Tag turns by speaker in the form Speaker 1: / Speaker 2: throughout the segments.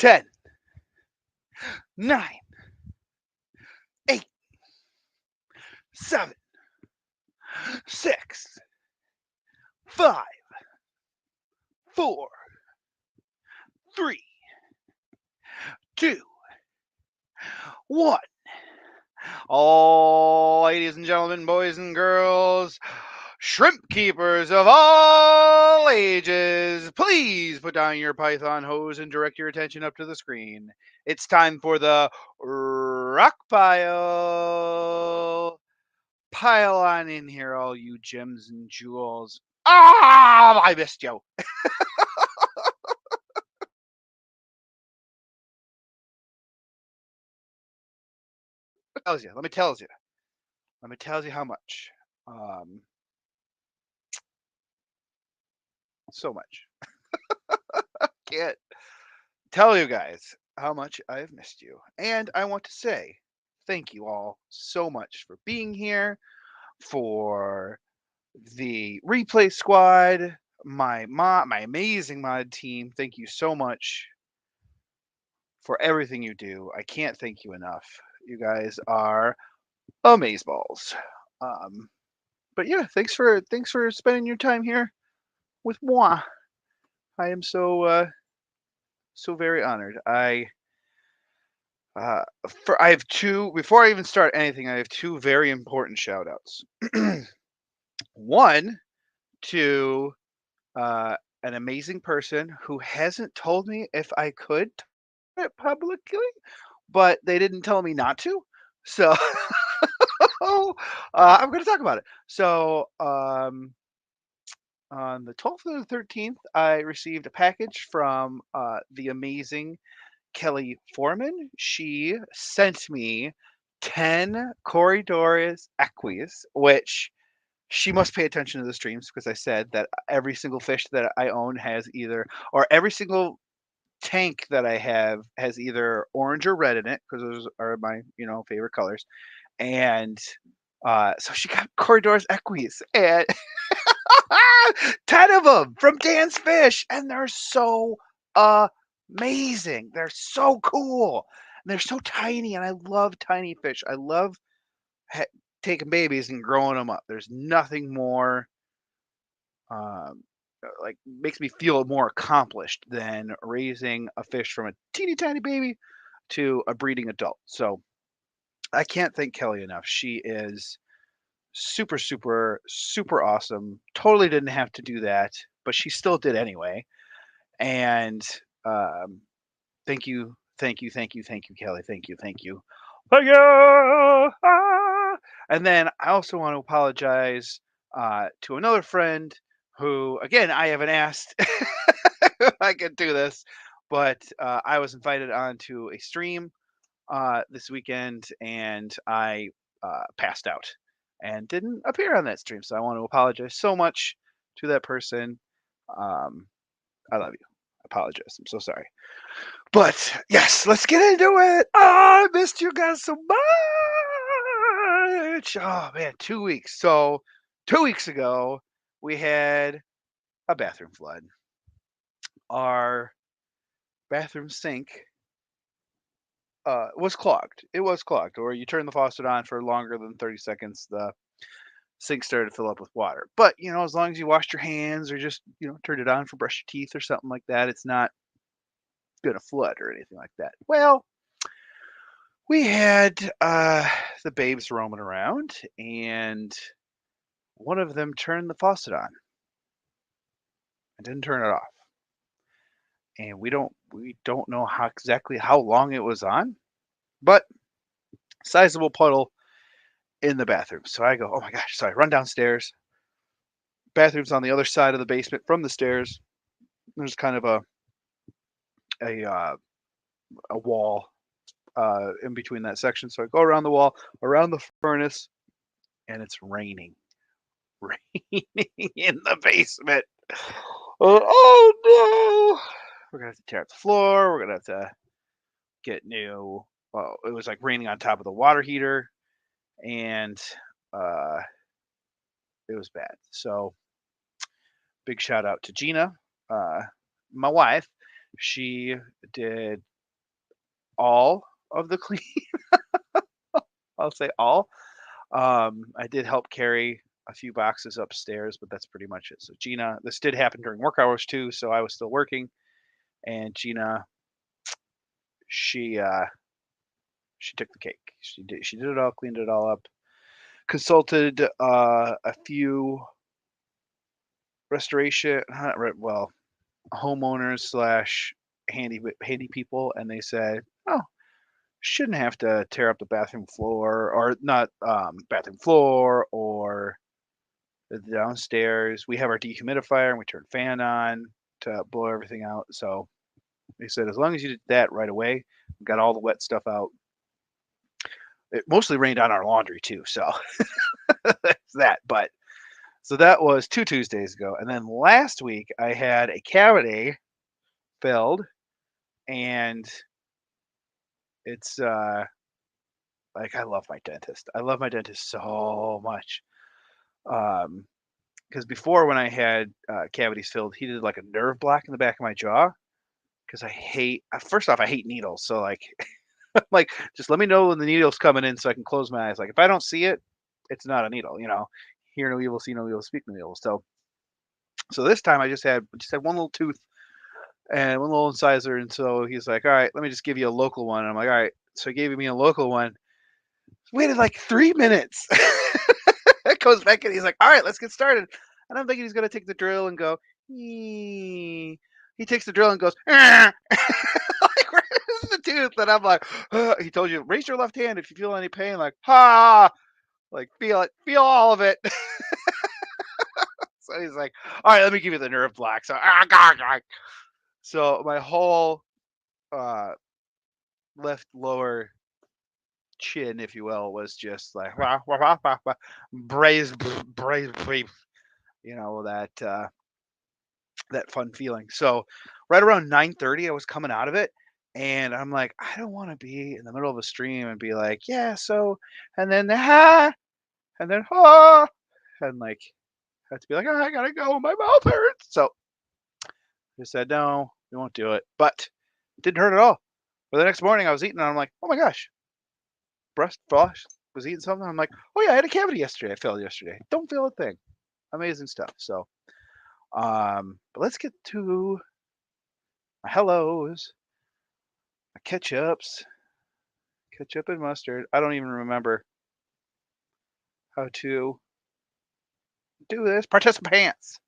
Speaker 1: 10, 9, 8, 7, 6, 5, 4, 3, 2, 1. All ladies and gentlemen, boys and girls, shrimp keepers of all ages, please put down your python hose and direct your attention up to the screen. It's time for the rock pile. Pile on in here, all you gems and jewels. Ah, I missed you. Let me tell you. Let me tell you how much. Um, so much. Can't tell you guys how much I've missed you. And I want to say thank you all so much for being here, for the replay squad, my amazing mod team. Thank you so much for everything you do. I can't thank you enough. You guys are amazeballs. Um, but yeah, thanks for spending your time here with moi. I am so very honored. Uh, I have two before I even start anything. I have two very important shout outs. One to an amazing person who hasn't told me if I could talk it publicly, but they didn't tell me not to. So I'm going to talk about it. So on the 12th or the 13th, I received a package from the amazing Kelly Foreman. She sent me 10 Corridores equis, which she must pay attention to the streams because I said that every single fish that I own has either, or every single tank that I have has either orange or red in it because those are my, favorite colors. And so she got Corridores equis and 10 of them from Dan's Fish. And they're so amazing. They're so cool. And they're so tiny. And I love tiny fish. I love ha- taking babies and growing them up. There's nothing more like makes me feel more accomplished than raising a fish from a teeny tiny baby to a breeding adult. So I can't thank Kelly enough. She is super, super, super awesome. Totally didn't have to do that, but she still did anyway. And um, thank you, thank you, thank you, thank you, Kelly. Thank you, thank you. Thank you. And then I also want to apologize to another friend who, again, I haven't asked if I could do this, but I was invited onto a stream this weekend and I passed out and didn't appear on that stream. So I want to apologize so much to that person. Um, I love you. I apologize. I'm so sorry. But yes, let's get into it. Oh, I missed you guys so much. Oh man, 2 weeks. So 2 weeks ago, we had a bathroom flood. Our bathroom sink was clogged. It was clogged, or you turn the faucet on for longer than 30 seconds, the sink started to fill up with water. But as long as you washed your hands or just turned it on for brush your teeth or something like that, it's not gonna flood or anything like that. Well, we had the babes roaming around, and one of them turned the faucet on and didn't turn it off. And we don't know exactly how long it was on, but sizable puddle in the bathroom. So I go, oh my gosh! So I run downstairs. Bathroom's on the other side of the basement from the stairs. There's kind of a uh, a wall in between that section. So I go around the wall, around the furnace, and it's raining, raining in the basement. Oh no! We're gonna have to tear up the floor. We're gonna have to get new. Well, it was like raining on top of the water heater, and uh, it was bad. So big shout out to Gina, uh, my wife. She did all of the clean. I'll say all. I did help carry a few boxes upstairs, but that's pretty much it. So Gina, this did happen during work hours too, so I was still working, and Gina, she uh, she took the cake. She did it all, cleaned it all up, consulted a few restoration, well, homeowners slash handy people, and they said, oh, shouldn't have to tear up the bathroom floor, or not bathroom floor, or the downstairs. We have our dehumidifier and we turn fan on to blow everything out. So they said as long as you did that right away, got all the wet stuff out. It mostly rained on our laundry too, so that's that. But so that was 2 Tuesdays ago, and then last week I had a cavity filled, and it's like I love my dentist. I love my dentist so much. Because before when I had cavities filled, he did like a nerve block in the back of my jaw. Because I hate, first off, I hate needles. So like, like just let me know when the needle's coming in so I can close my eyes. Like if I don't see it, it's not a needle. Hear no evil, see no evil, speak no evil. So this time I just had one little tooth and one little incisor, and so he's like, all right, let me just give you a local one. And I'm like, all right. So he gave me a local one. Waited like 3 minutes. Goes back and he's like, all right, let's get started. And I'm thinking he's gonna take the drill and go, "Ee." He takes the drill and goes, "Ah." Like where's the tooth? And I'm like, he told you, raise your left hand if you feel any pain, like, ha, like feel it, feel all of it. So he's like, all right, let me give you the nerve block. So so my whole uh left lower chin, if you will, was just like wah, wah, wah, wah, wah, braised, braised, that fun feeling. So right around 9:30, I was coming out of it, and I'm like, I don't want to be in the middle of a stream and be like, yeah, so, and then and then and like have to be like, oh, I gotta go, my mouth hurts. So I said, no, we won't do it. But it didn't hurt at all. But the next morning, I was eating, and I'm like, oh my gosh, breast flush. Was eating something. I'm like, oh yeah, I had a cavity yesterday. I felt yesterday. Don't feel a thing. Amazing stuff. So, but let's get to my hellos, my ketchup and mustard. I don't even remember how to do this. Participants.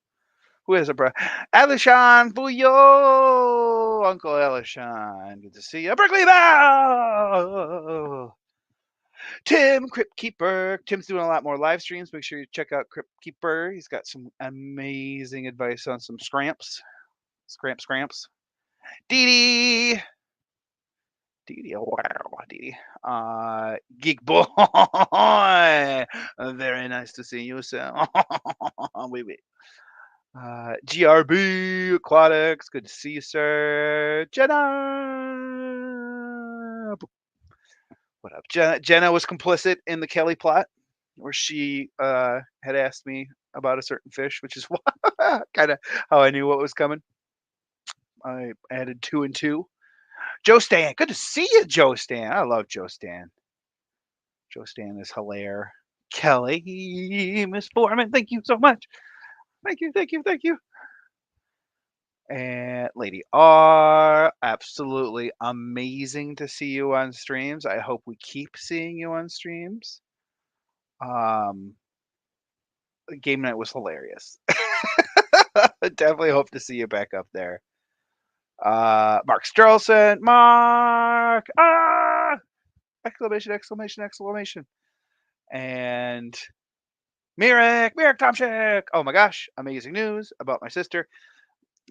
Speaker 1: Who is it, bro? Alishan Buyo! Uncle Alishan. Good to see you. Berkeley Bell! Tim, Crypt Keeper. Tim's doing a lot more live streams. Make sure you check out Crypt Keeper. He's got some amazing advice on some scramps. Scramps. Dee Dee. Dee, oh, wow, Dee. Geek Boy. Very nice to see you, sir. Wait, wait. GRB Aquatics, good to see you, sir. Jenna. What up? Jenna was complicit in the Kelly plot, where she had asked me about a certain fish, which is kind of how I knew what was coming. I added 2 and 2. Joe Stan, good to see you, Joe Stan. I love Joe Stan. Joe Stan is hilarious. Kelly, Miss Foreman, thank you so much. Thank you, thank you, thank you. And Lady R, absolutely amazing to see you on streams. I hope we keep seeing you on streams. Game night was hilarious. Definitely hope to see you back up there. Mark Strelson, Mark! Exclamation, exclamation, exclamation. And Mirek Tomczyk. Oh my gosh, amazing news about my sister.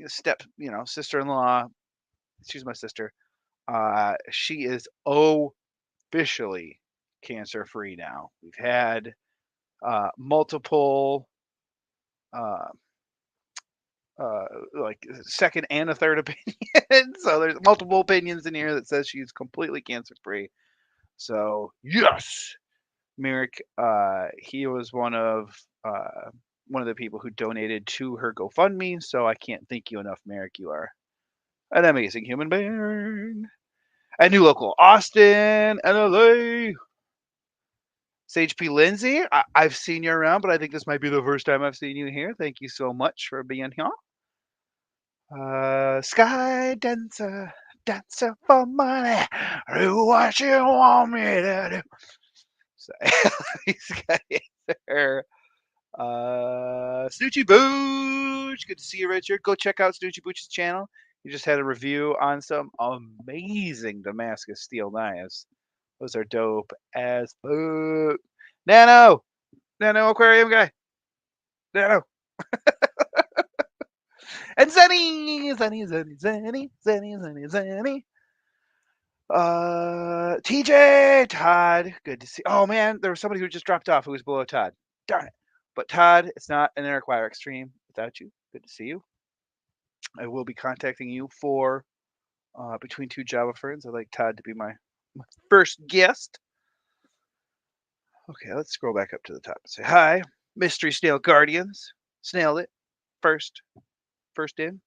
Speaker 1: Sister-in-law. She's my sister. She is officially cancer-free now. We've had multiple like second and a third opinion. So there's multiple opinions in here that says she's completely cancer-free. So yes, Merrick, he was one of the people who donated to her GoFundMe. So I can't thank you enough, Merrick. You are an amazing human being. And new local Austin and LA. Sage P. Lindsay, I've seen you around, but I think this might be the first time I've seen you here. Thank you so much for being here. Sky Dancer, Dancer for money. Do what you want me to do. So, he's got there. Snoochie Booch. Good to see you, Richard. Go check out Snoochie Booch's channel. He just had a review on some amazing Damascus steel knives. Those are dope as fuck. Nano Aquarium guy. Nano. And Zenny. TJ, Todd. Good to see. Oh man, there was somebody who just dropped off who was below Todd. Darn it. But Todd, it's not an Acquire Extreme without you. Good to see you. I will be contacting you for Between Two Java Ferns. I'd like Todd to be my first guest. Okay, let's scroll back up to the top and say hi. Mystery Snail Guardians. Snailed it. First in.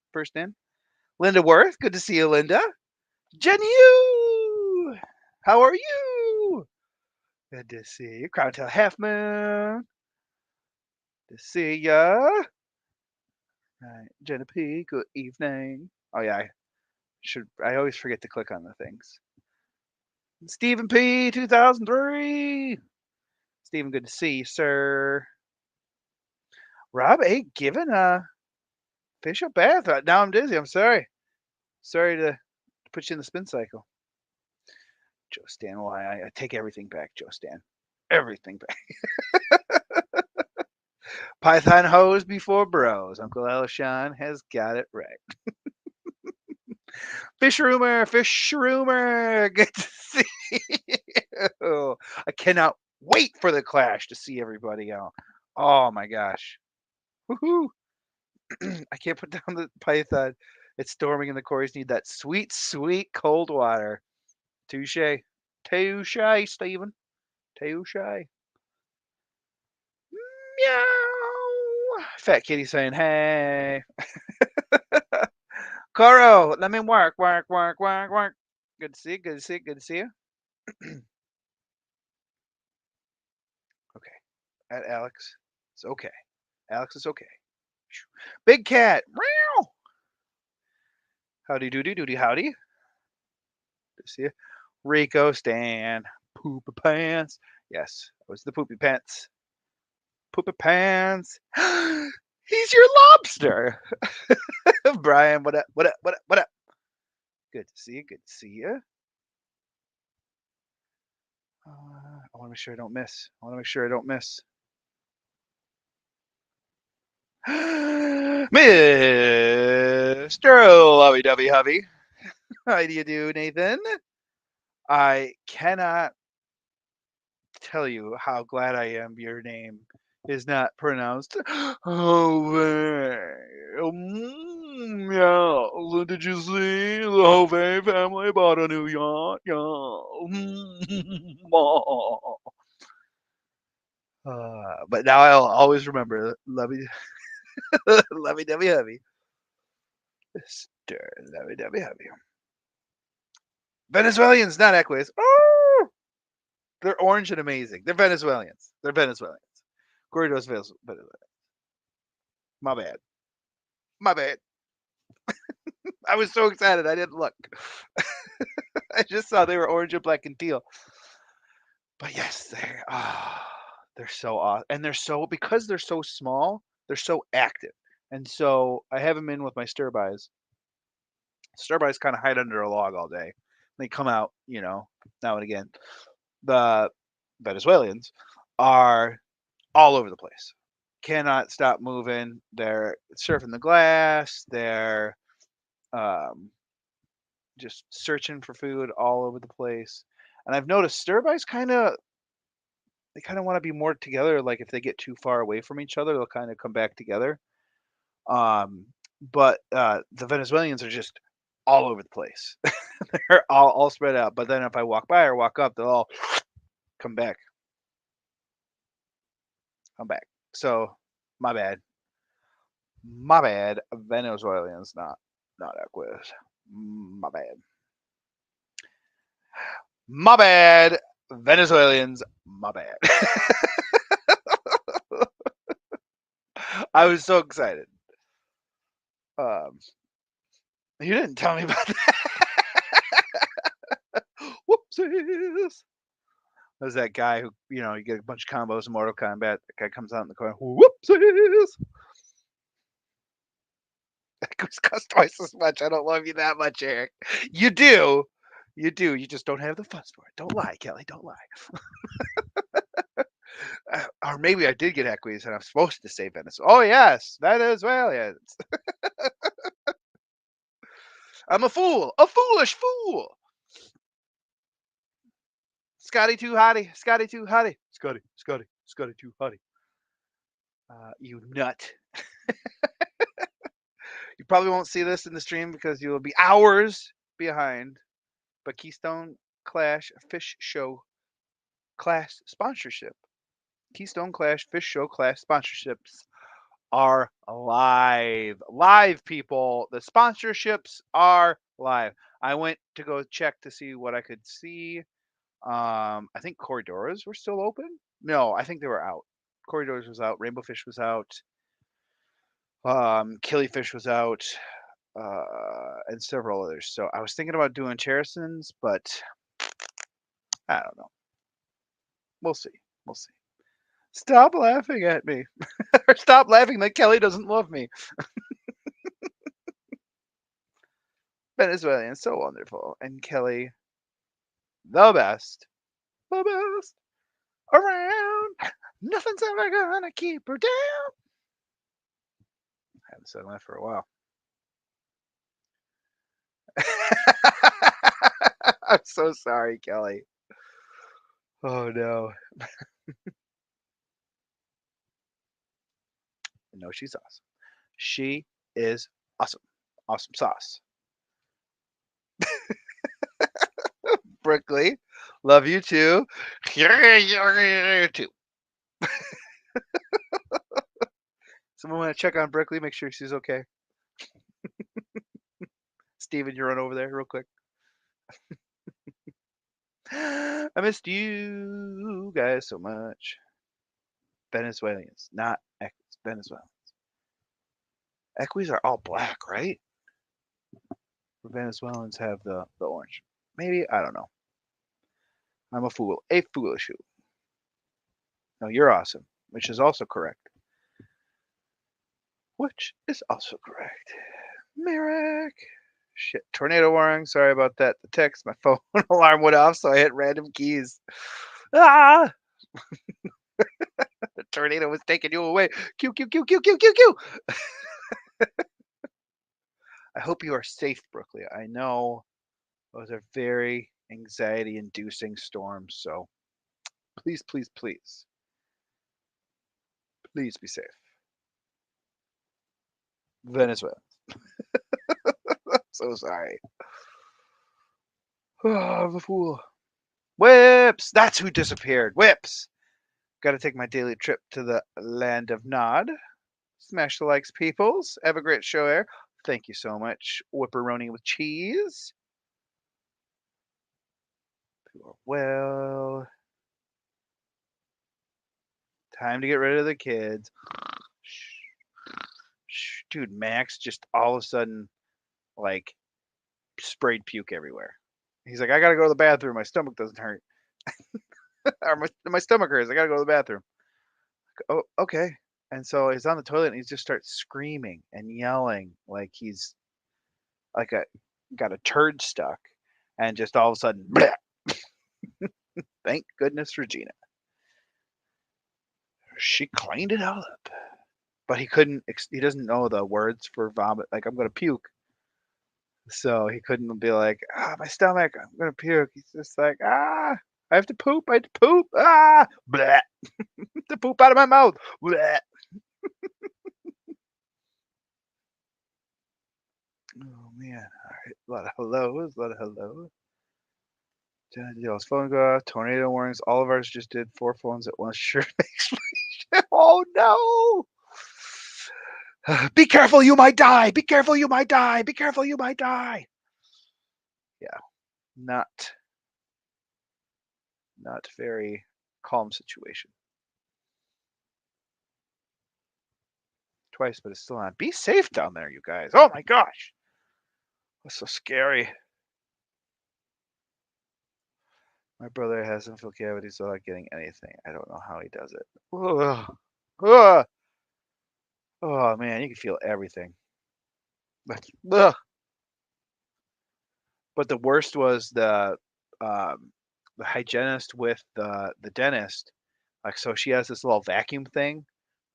Speaker 1: Linda Worth. Good to see you, Linda. Jen Yu. How are you? Good to see you. Crowntail Half Moon. Good to see ya. Right. Jenna P. Good evening. Oh yeah, I always forget to click on the things. Stephen P. 2003. Stephen, good to see you, sir. Rob A. Given a facial bath. Now I'm dizzy. I'm sorry. Sorry to put you in the spin cycle. Joe Stan, well, I take everything back, Joe Stan. Everything back. Python hose before bros. Uncle Elishon has got it right. Fish rumor. Good to see you. I cannot wait for the clash to see everybody out. Oh my gosh. Woohoo. I can't put down the Python. It's storming and the quarries need that sweet, sweet cold water. Touche. Stephen. Touche. Meow. Fat kitty saying, hey. Coro, let me work. Good to see you. Okay. At Alex. It's okay. Alex is okay. Big cat. Meow. Howdy doody howdy. Good to see you. Rico, Stan, Poopy Pants. Yes, it was the Poopy Pants. Poopy Pants. He's your lobster. Brian, what up? Good to see you. I want to make sure I don't miss. Mr. Lovey-dovey Hovey. How do you do, Nathan? I cannot tell you how glad I am your name is not pronounced Hovey. Yeah. Did you see the Hovey family bought a new yacht? But now I'll always remember Lovey Lovey-dovey Hovey. Mr. Lovey-dovey Hovey. Venezuelans, not Equus. Oh! They're orange and amazing. They're Venezuelans. Gordos Venezuelans. My bad. I was so excited I didn't look. I just saw they were orange and black and teal. But yes, they're so awesome. And because they're so small, they're so active. And so I have them in with my stir-bys. Stir-bys kind of hide under a log all day. They come out, now and again. The Venezuelans are all over the place. Cannot stop moving. They're surfing the glass. They're just searching for food all over the place. And I've noticed stir-bys kind of want to be more together. Like if they get too far away from each other, they'll kind of come back together. But the Venezuelans are just all over the place. They're all spread out. But then if I walk by or walk up, they'll all come back. So my bad. Venezuelans, not Equus. My bad. My bad. Venezuelans, my bad. I was so excited. You didn't tell me about that. Whoopsies. There's that guy who, you get a bunch of combos in Mortal Kombat. That guy comes out in the corner. Whoopsies. That costs twice as much. I don't love you that much, Eric. You do. You do. You just don't have the funds for it. Don't lie, Kelly. Don't lie. Or maybe I did get Equies and I'm supposed to say Venezuela. Oh, yes. Venezuelans. I'm a fool. A foolish fool. Scotty too hottie. Scotty too hottie. Scotty too hottie. You nut. You probably won't see this in the stream because you will be hours behind. But Keystone Clash Fish Show class sponsorship. Keystone Clash Fish Show class sponsorships are live. Live, people. The sponsorships are live. I went to go check to see what I could see. I think Corridoras were still open. No, I think they were out. Corridors was out. Rainbow Fish was out. Killifish was out. And several others. So I was thinking about doing Cherisons, but I don't know. We'll see. We'll see. Stop laughing at me. Or stop laughing that Kelly doesn't love me. Venezuelan, so wonderful. And Kelly, the best. The best around. Nothing's ever gonna keep her down. I haven't said that for a while. I'm so sorry, Kelly. Oh no. No, she's awesome. She is awesome. Awesome sauce. Brickley, love you too. Too. Someone want to check on Brickley, make sure she's okay. Steven, you run over there real quick. I missed you guys so much. Venezuelans, not Equis. Venezuelans. Equis are all black, right? Venezuelans have the orange. Maybe, I don't know. I'm a fool. A foolish fool. No, you're awesome, which is also correct. Which is also correct. Merrick. Shit. Tornado warning. Sorry about that. The text, my phone alarm went off, so I hit random keys. Ah! The tornado was taking you away. Q, Q, Q, Q, Q, Q, Q. I hope you are safe, Brooklyn. I know those are very anxiety-inducing storms, so please, please, please. Please be safe. Venezuela. So sorry. Oh, the fool. Whips! That's who disappeared. Whips! Gotta take my daily trip to the land of Nod. Smash the likes, peoples. Have a great show there. Thank you so much. Whipperoni with cheese. Well, time to get rid of the kids. Dude, Max just all of a sudden, like, sprayed puke everywhere. He's like, I gotta go to the bathroom. My stomach doesn't hurt. Or my stomach hurts. I gotta go to the bathroom. Oh, okay. And so he's on the toilet and he just starts screaming and yelling like he's like got a turd stuck, and just all of a sudden, bleh. Thank goodness Regina. She cleaned it all up. But he couldn't. He doesn't know the words for vomit. Like, I'm gonna puke. So he couldn't be like, my stomach, I'm gonna puke. He's just like, I have to poop. I have to poop. Bleh. To poop out of my mouth. Bleh. Oh man. All right. A lot of hellos. A lot of hellos. Deal's phone go off. Tornado warnings. All of ours just did 4 phones at once. Sure makes me. Oh no. Be careful, you might die. Be careful, you might die. Be careful, you might die. Yeah. Not Not very calm situation. Twice, but it's still on. Be safe down there, you guys. Oh my gosh. That's so scary. My brother has infill cavities without getting anything. I don't know how he does it. Ugh. Ugh. Oh man, you can feel everything. Ugh. But the worst was the hygienist with the dentist. Like, so she has this little vacuum thing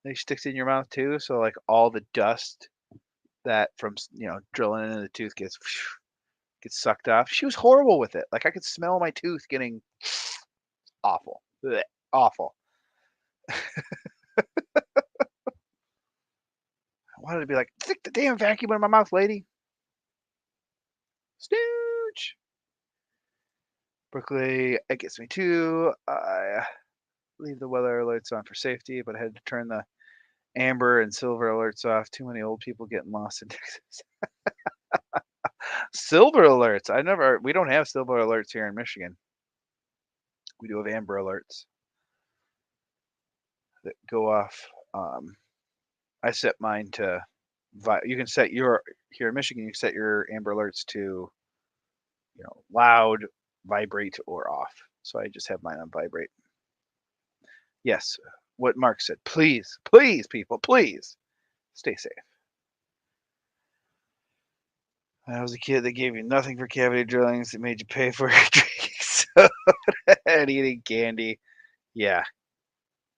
Speaker 1: that she sticks in your mouth too. So like all the dust that from drilling into the tooth gets sucked off. She was horrible with it. Like I could smell my tooth getting awful. Blech, awful. I wanted to be like, stick the damn vacuum in my mouth, lady. Stooge. Berkeley, it gets me too. I leave the weather alerts on for safety, but I had to turn the amber and silver alerts off. Too many old people getting lost in Texas. Silver alerts. We don't have silver alerts here in Michigan. We do have amber alerts that go off. I set mine to, you can set your, here in Michigan, you can set your amber alerts to, loud, vibrate, or off. So I just have mine on vibrate. Yes, what Mark said. Please, please, people, please stay safe. I was a kid that gave you nothing for cavity drillings. It made you pay for drinking soda and eating candy. Yeah.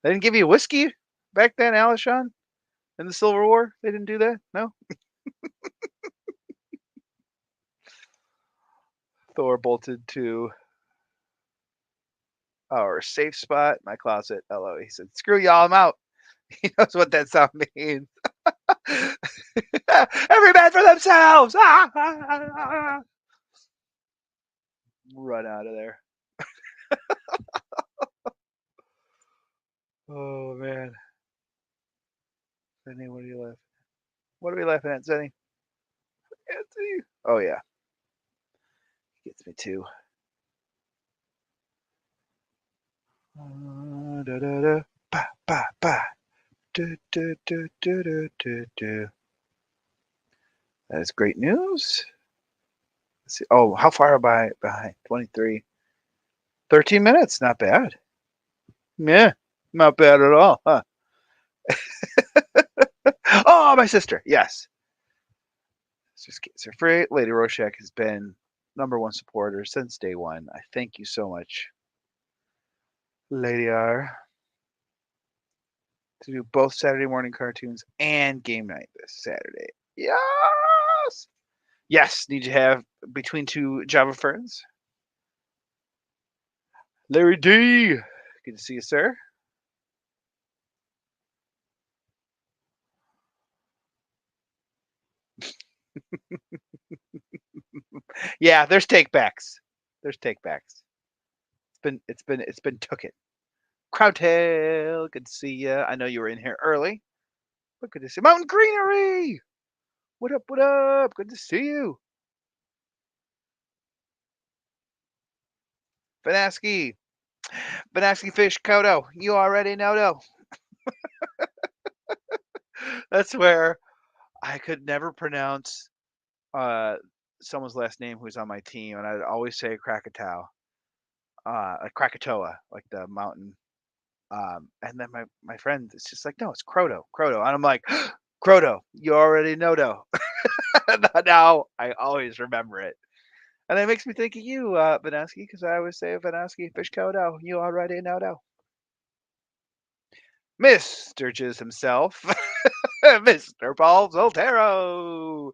Speaker 1: They didn't give you whiskey back then, Alishon? In the Civil War? They didn't do that? No? Thor bolted to our safe spot, my closet. Hello. He said, screw y'all, I'm out. He knows what that sound means. Every man for themselves! Run out of there. Oh, man. Zenny, what are you laughing at? What are we laughing at, Zenny? Oh, yeah. Gets me too. Da, da, da. Ba, ba, ba. Do, do, do, do, do, do, do. That is great news. Let's see. Oh, how far am I behind? 23. 13 minutes. Not bad. Yeah, not bad at all, huh? Oh, my sister. Yes. Just kids are free. Lady Roshak has been #1 supporter since day one. I thank you so much, Lady R, to do both Saturday morning cartoons and game night this Saturday. Yes. Yes, need to have between two Java ferns. Larry D. Good to see you, sir. Yeah, there's takebacks. There's takebacks. It's been took it. Crowdtail, good to see you. I know you were in here early, but good to see Mountain Greenery. What up? What up? Good to see you. Vanaski. Vanaski Fish Kodo. You already know. That's where I could never pronounce someone's last name who's on my team, and I'd always say Krakatoa. Like Krakatoa, like the mountain. And then my friend is just like, no, it's Croto. And I'm like, Croto, you already know. Now I always remember it. And it makes me think of you, Vanaski, because I always say Vanaski Fish Kodo. You already know. Mr. Jizz himself, Mr. Paul Zoltero.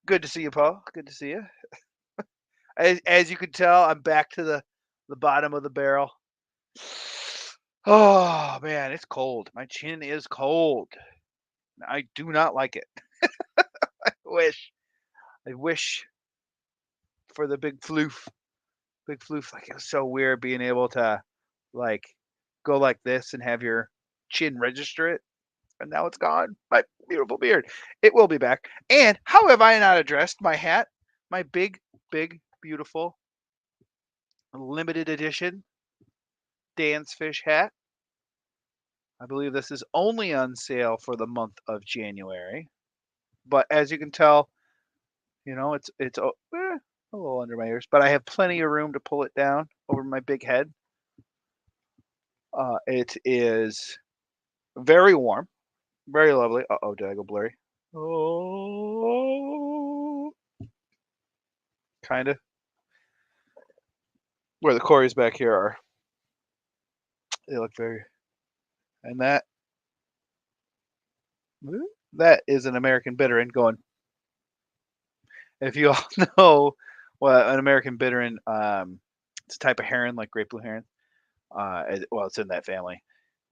Speaker 1: Good to see you, Paul. Good to see you. As you can tell, I'm back to the bottom of the barrel. Oh man, it's cold. My chin is cold. I do not like it. I wish for the big floof. Big floof. Like, it was so weird being able to like go like this and have your chin register it. And now it's gone. My beautiful beard. It will be back. And how have I not addressed my hat? My big, beautiful, limited edition Dan's Fish hat. I believe this is only on sale for the month of January. But as you can tell, a little under my ears, but I have plenty of room to pull it down over my big head. It is very warm, very lovely. Uh-oh, did I go blurry? Oh, kind of. Where the Corys back here are, they look very. And that is an American Bitterin going. If you all know what an American Bitterin, it's a type of heron like great blue heron. It's in that family,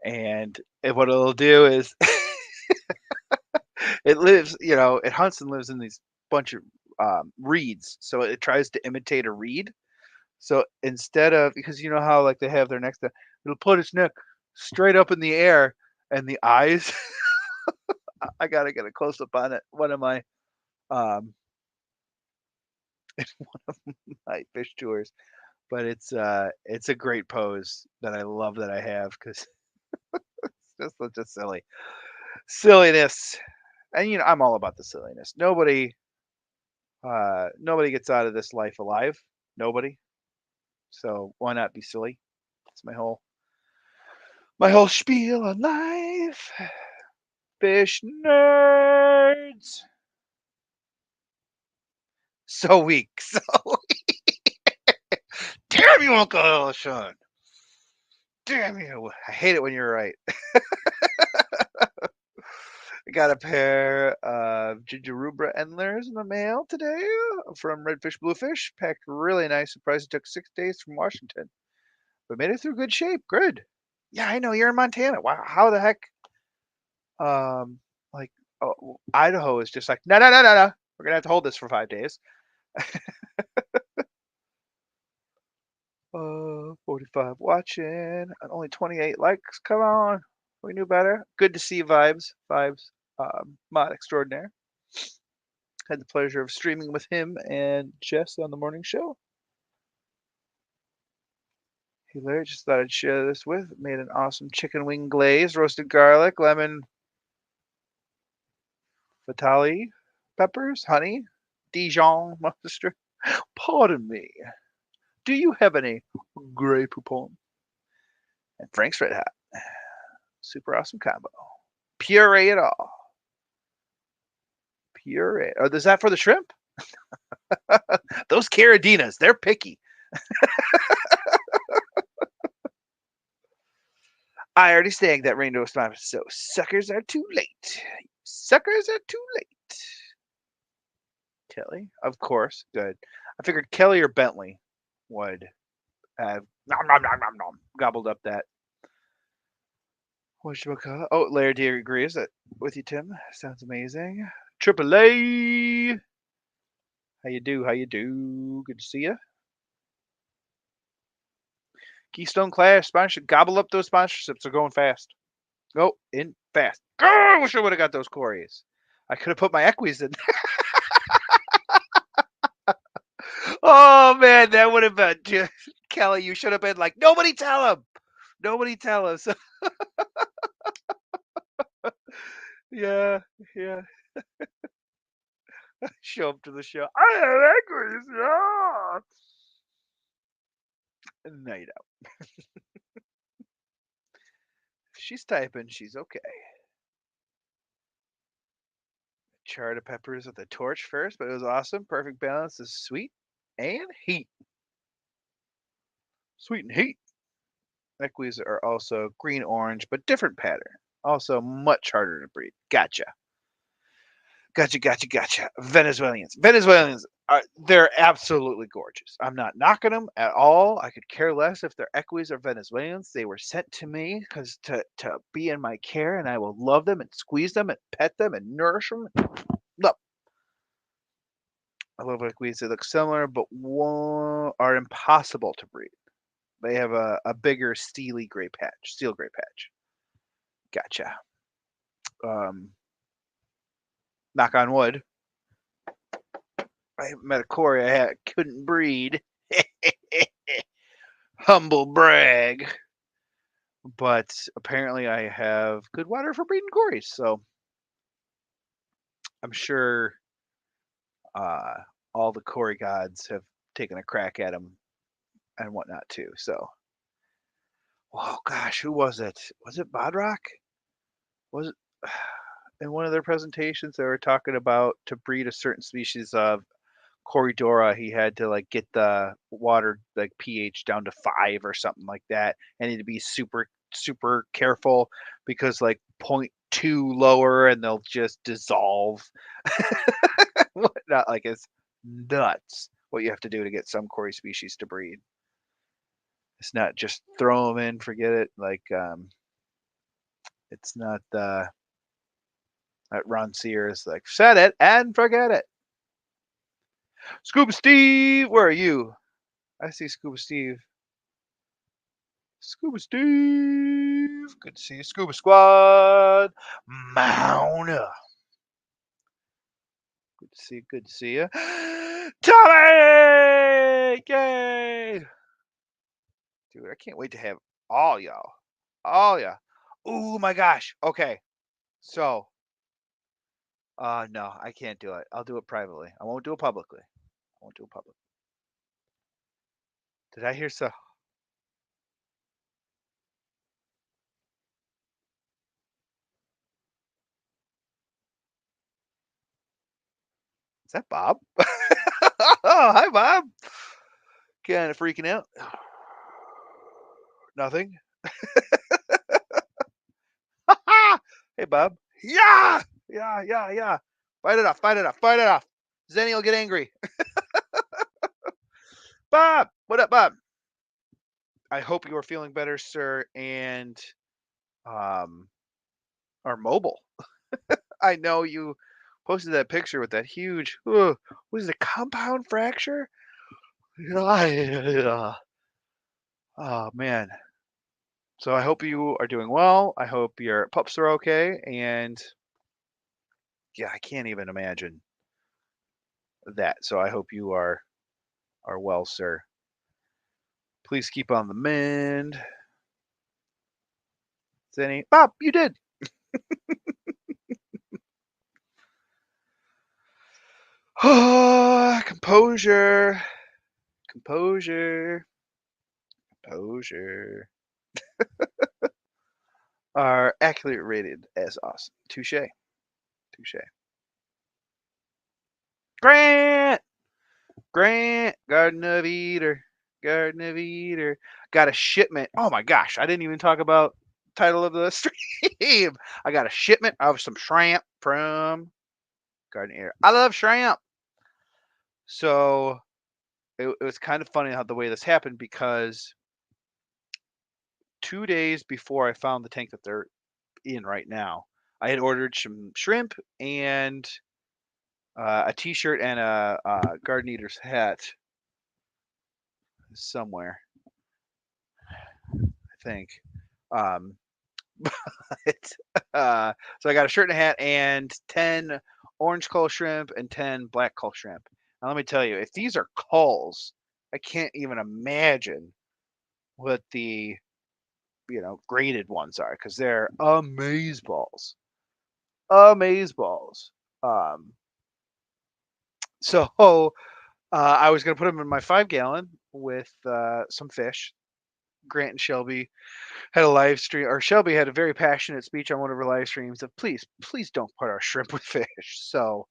Speaker 1: and what it'll do is it lives, it hunts and lives in these bunch of reeds. So it tries to imitate a reed. So instead of, because you know how like they have their neck, it'll put its neck straight up in the air, and the eyes. I gotta get a close up on it. One of my my fish tours, but it's a great pose that I love that I have because it's just such a silliness, and I'm all about the silliness. Nobody gets out of this life alive. Nobody. So why not be silly? It's my whole spiel on life. Fish nerds. So weak. So damn you, Uncle Sean. Damn you. I hate it when you're right. I got a pair of Gingerubra Endlers in the mail today from Redfish Bluefish. Packed really nice. Surprised it took 6 days from Washington. But made it through good shape. Good. Yeah, I know. You're in Montana. Wow. How the heck? Like, Idaho is just like, no, no, no, no, no. We're going to have to hold this for 5 days. 45 watching. And only 28 likes. Come on. We knew better. Good to see Vibes. Vibes, mod extraordinaire. Had the pleasure of streaming with him and Jess on the morning show. Hey Larry, just thought I'd share this with. Made an awesome chicken wing glaze, roasted garlic, lemon, fatali, peppers, honey, Dijon mustard. Pardon me. Do you have any Grey Poupon? And Frank's Red Hot. Super awesome combo. Puree it all. Puree. Oh, is that for the shrimp? Those Caradinas, they're picky. I already sang that Rainbow Smash, so suckers are too late. Suckers are too late. Kelly, of course, good. I figured Kelly or Bentley would have gobbled up that. Whatchamacallit? Oh, Larry D agrees with you, Tim. Sounds amazing. Triple A. How you do? How you do? Good to see you. Keystone Clash sponsorship. Gobble up those sponsorships. They're going fast. Go in fast. I wish I would have got those Corys. I could have put my equities in. Oh man, that would have been Kelly. You should have been like, nobody tell him. Nobody tell us. Yeah, yeah. Show up to the show. I have equities. Yeah. No, you don't. She's typing. She's okay. Chard of peppers with a torch first, but it was awesome. Perfect balance of sweet and heat. Sweet and heat. Equities are also green-orange, but different pattern. Also much harder to breed. Gotcha. Gotcha. Venezuelans. They're absolutely gorgeous. I'm not knocking them at all. I could care less if they're equis or Venezuelans. They were sent to me because to be in my care, and I will love them and squeeze them and pet them and nourish them. Look, I love equis. They look similar, but are impossible to breed. They have a bigger steel gray patch. Gotcha. Knock on wood. I met a Cory couldn't breed. Humble brag. but apparently I have good water for breeding cories, so I'm sure uh, all the Cory gods have taken a crack at him and whatnot too. So, oh gosh, who was it? Was it Bodrock? Was it in one of their presentations they were talking about to breed a certain species of Corydora, he had to like get the water like pH down to 5 or something like that, and he'd be super careful because like point 0.2 lower and they'll just dissolve. Whatnot, like it's nuts what you have to do to get some Cory species to breed. It's not just throw them in, forget it. Like it's not that Ron Sears like set it and forget it. Scuba Steve, where are you? I see Scuba Steve. Scuba Steve. Good to see you. Scuba Squad. Mount up. Good to see you. Good to see you. Tommy! Yay! Dude, I can't wait to have all y'all. All y'all. Oh my gosh. Okay. So, no, I can't do it. I'll do it privately. I won't do it publicly. I won't do it publicly. Did I hear so? Is that Bob? Oh, hi, Bob. Kind of freaking out. Nothing. Hey, Bob. Yeah, yeah. Fight it off. Fight it off. Fight it off. Zenny will get angry. Bob, what up, Bob? I hope you are feeling better, sir, and um, are mobile. I know you posted that picture with that huge, what is it, compound fracture? Yeah. Oh man. So I hope you are doing well. I hope your pups are okay, and yeah, I can't even imagine that. So I hope you are well, sir. Please keep on the mend. Zenny, Bob, you did. Composure, composure, composure. Are accurately rated as awesome. Touche, touche. Grant, Grant, Garden of Eater, Garden of Eater. Got a shipment. Oh my gosh, I didn't even talk about title of the stream. I got a shipment of some shrimp from Garden of Eater. I love shrimp. So it was kind of funny how the way this happened because 2 days before I found the tank that they're in right now, I had ordered some shrimp and a T-shirt and a Garden Eater's hat somewhere, I think. Um, but, so I got a shirt and a hat and 10 orange cull shrimp and 10 black cull shrimp. Now let me tell you, if these are culls, I can't even imagine what the graded ones are because they're amaze balls, amaze balls. Um, so I was gonna put them in my 5 gallon with some fish. Grant and Shelby had a live stream, or Shelby had a very passionate speech on one of her live streams of please don't put our shrimp with fish. So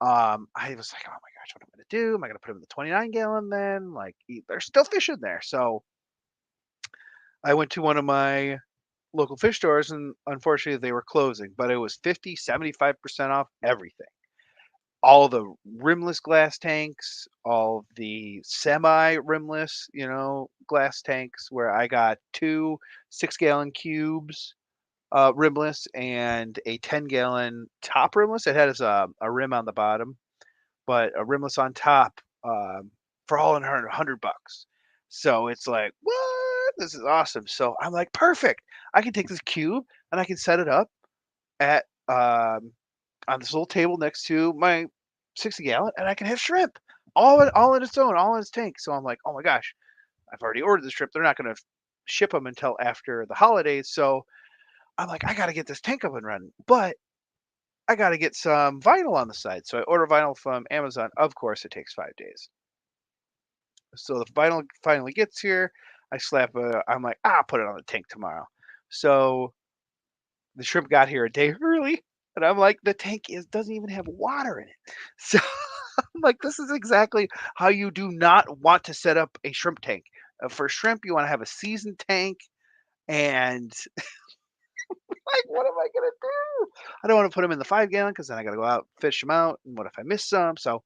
Speaker 1: I was like, oh my gosh, what am I gonna do? Am I gonna put them in the 29 gallon then? Like there's still fish in there. So I went to one of my local fish stores and unfortunately they were closing, but it was 50, 75% off everything. All the rimless glass tanks, all the semi rimless, glass tanks where I got 2 6-gallon cubes, rimless and a 10-gallon top rimless. It has a rim on the bottom, but a rimless on top, for all in $100. So it's like, what? This is awesome. So I'm like, perfect. I can take this cube and I can set it up at on this little table next to my 60-gallon, and I can have shrimp all in its own, all in its tank. So I'm like, oh my gosh, I've already ordered the shrimp. They're not going to ship them until after the holidays. So I'm like, I got to get this tank up and running, but I got to get some vinyl on the side. So I order vinyl from Amazon. Of course, it takes 5 days. So the vinyl finally gets here. I'm like, I'll put it on the tank tomorrow. So the shrimp got here a day early. And I'm like, the tank is doesn't even have water in it. So I'm like, this is exactly how you do not want to set up a shrimp tank. For shrimp, you want to have a seasoned tank. And like, what am I gonna do? I don't want to put them in the 5 gallon because then I got to go out fish them out. And what if I miss some? So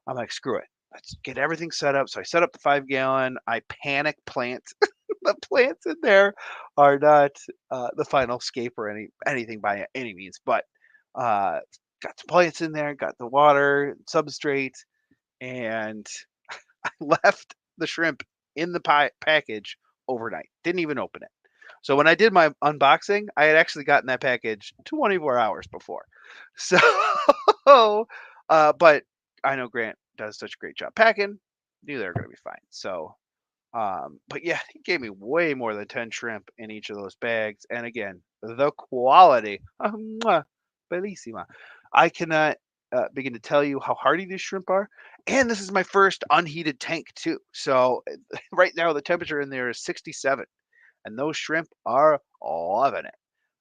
Speaker 1: I'm like, screw it. Let's get everything set up. So I set up the 5 gallon. I panic plant. The plants in there are not the final scape or anything by any means, but uh, got the plants in there, got the water, substrate, and I left the shrimp in the package overnight. Didn't even open it. So when I did my unboxing, I had actually gotten that package 24 hours before. So, but I know Grant does such a great job packing. Knew they were going to be fine. So, but yeah, he gave me way more than 10 shrimp in each of those bags. And again, the quality, mwah, bellissima. I cannot begin to tell you how hardy these shrimp are. And this is my first unheated tank too. So right now the temperature in there is 67 and those shrimp are loving it.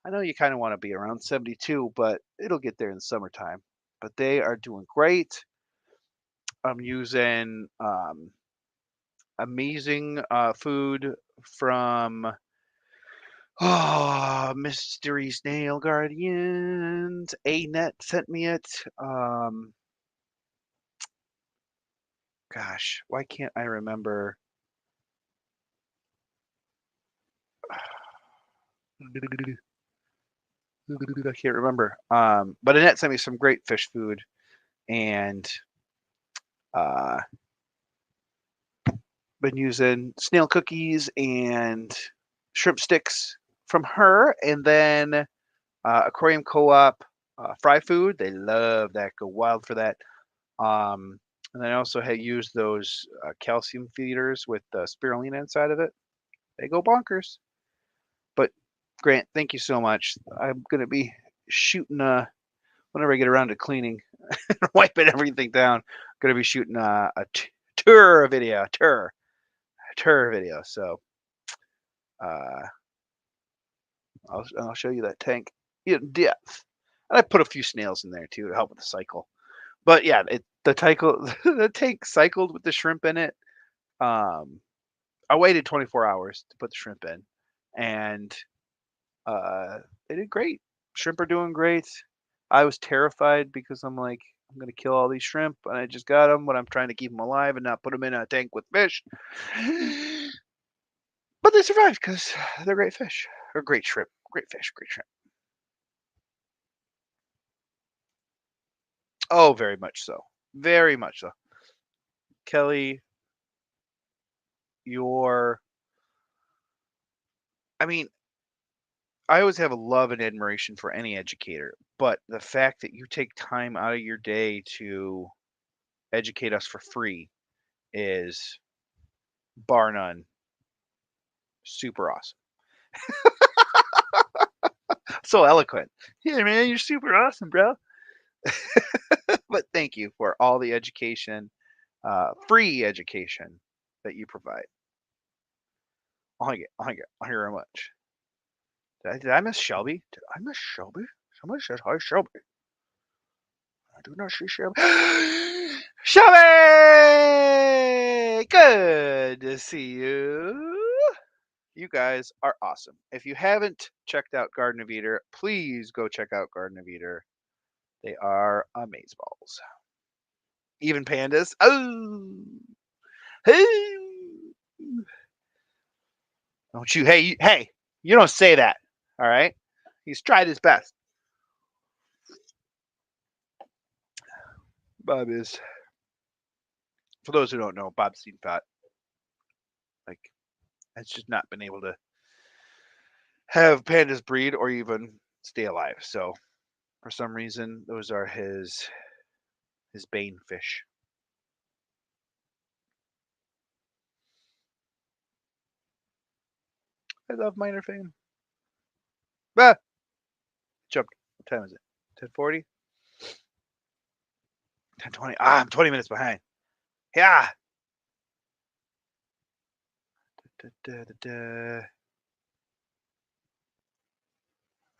Speaker 1: I know you kind of want to be around 72, but it'll get there in the summertime. But they are doing great. I'm using amazing food from Mystery Snail Guardians. A-Net sent me it. Gosh, why can't I remember? I can't remember. But Annette sent me some great fish food, and uh, been using snail cookies and shrimp sticks from her, and then Aquarium Co-op fry food. They love that. Go wild for that. Um, and then I also had used those calcium feeders with spirulina inside of it. They go bonkers. But Grant, thank you so much. I'm gonna be shooting whenever I get around to cleaning, wiping everything down. Gonna be shooting a tour video, tour video. So uh, I'll show you that tank in depth. And I put a few snails in there too to help with the cycle. But yeah, the cycle the tank cycled with the shrimp in it. Um, I waited 24 hours to put the shrimp in, and uh, they did great. Shrimp are doing great. I was terrified because I'm like, I'm gonna kill all these shrimp, and I just got them, but I'm trying to keep them alive and not put them in a tank with fish. But they survived because they're great fish, or great shrimp, great fish, great shrimp. Oh, very much so, very much so. Kelly, your, I mean, I always have a love and admiration for any educator, but the fact that you take time out of your day to educate us for free is bar none super awesome. So eloquent. Yeah, man, you're super awesome, bro. But thank you for all the education, free education that you provide. Thank you very much. Did I miss Shelby? Did I miss Shelby? Somebody said hi, Shelby. I do not see Shelby. Shelby! Good to see you. You guys are awesome. If you haven't checked out Garden of Eater, please go check out Garden of Eater. They are amazeballs. Even pandas. Oh, hey, don't you? Hey, hey! You don't say that. All right. He's tried his best. Bob is, for those who don't know, Bob's seen fat. Like, has just not been able to have pandas breed or even stay alive. So, for some reason, those are his bane fish. I love minor fame. Ah, jumped. What time is it? 10:40? 10:20. Ah, I'm 20 minutes behind. Yeah. Da, da, da, da.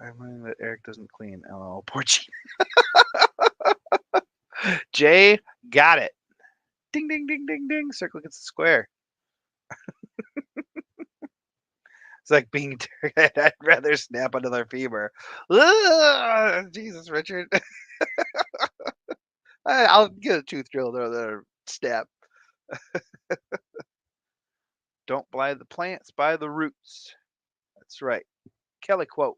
Speaker 1: I'm learning that Eric doesn't clean. LOL. Poor G. Jay got it. Ding, ding, ding, ding, ding. Circle gets the square. It's like being I'd rather snap another femur. Ugh, Jesus, Richard. I'll get a tooth drilled or snap. Don't buy the plants, buy the roots. That's right. Kelly quote.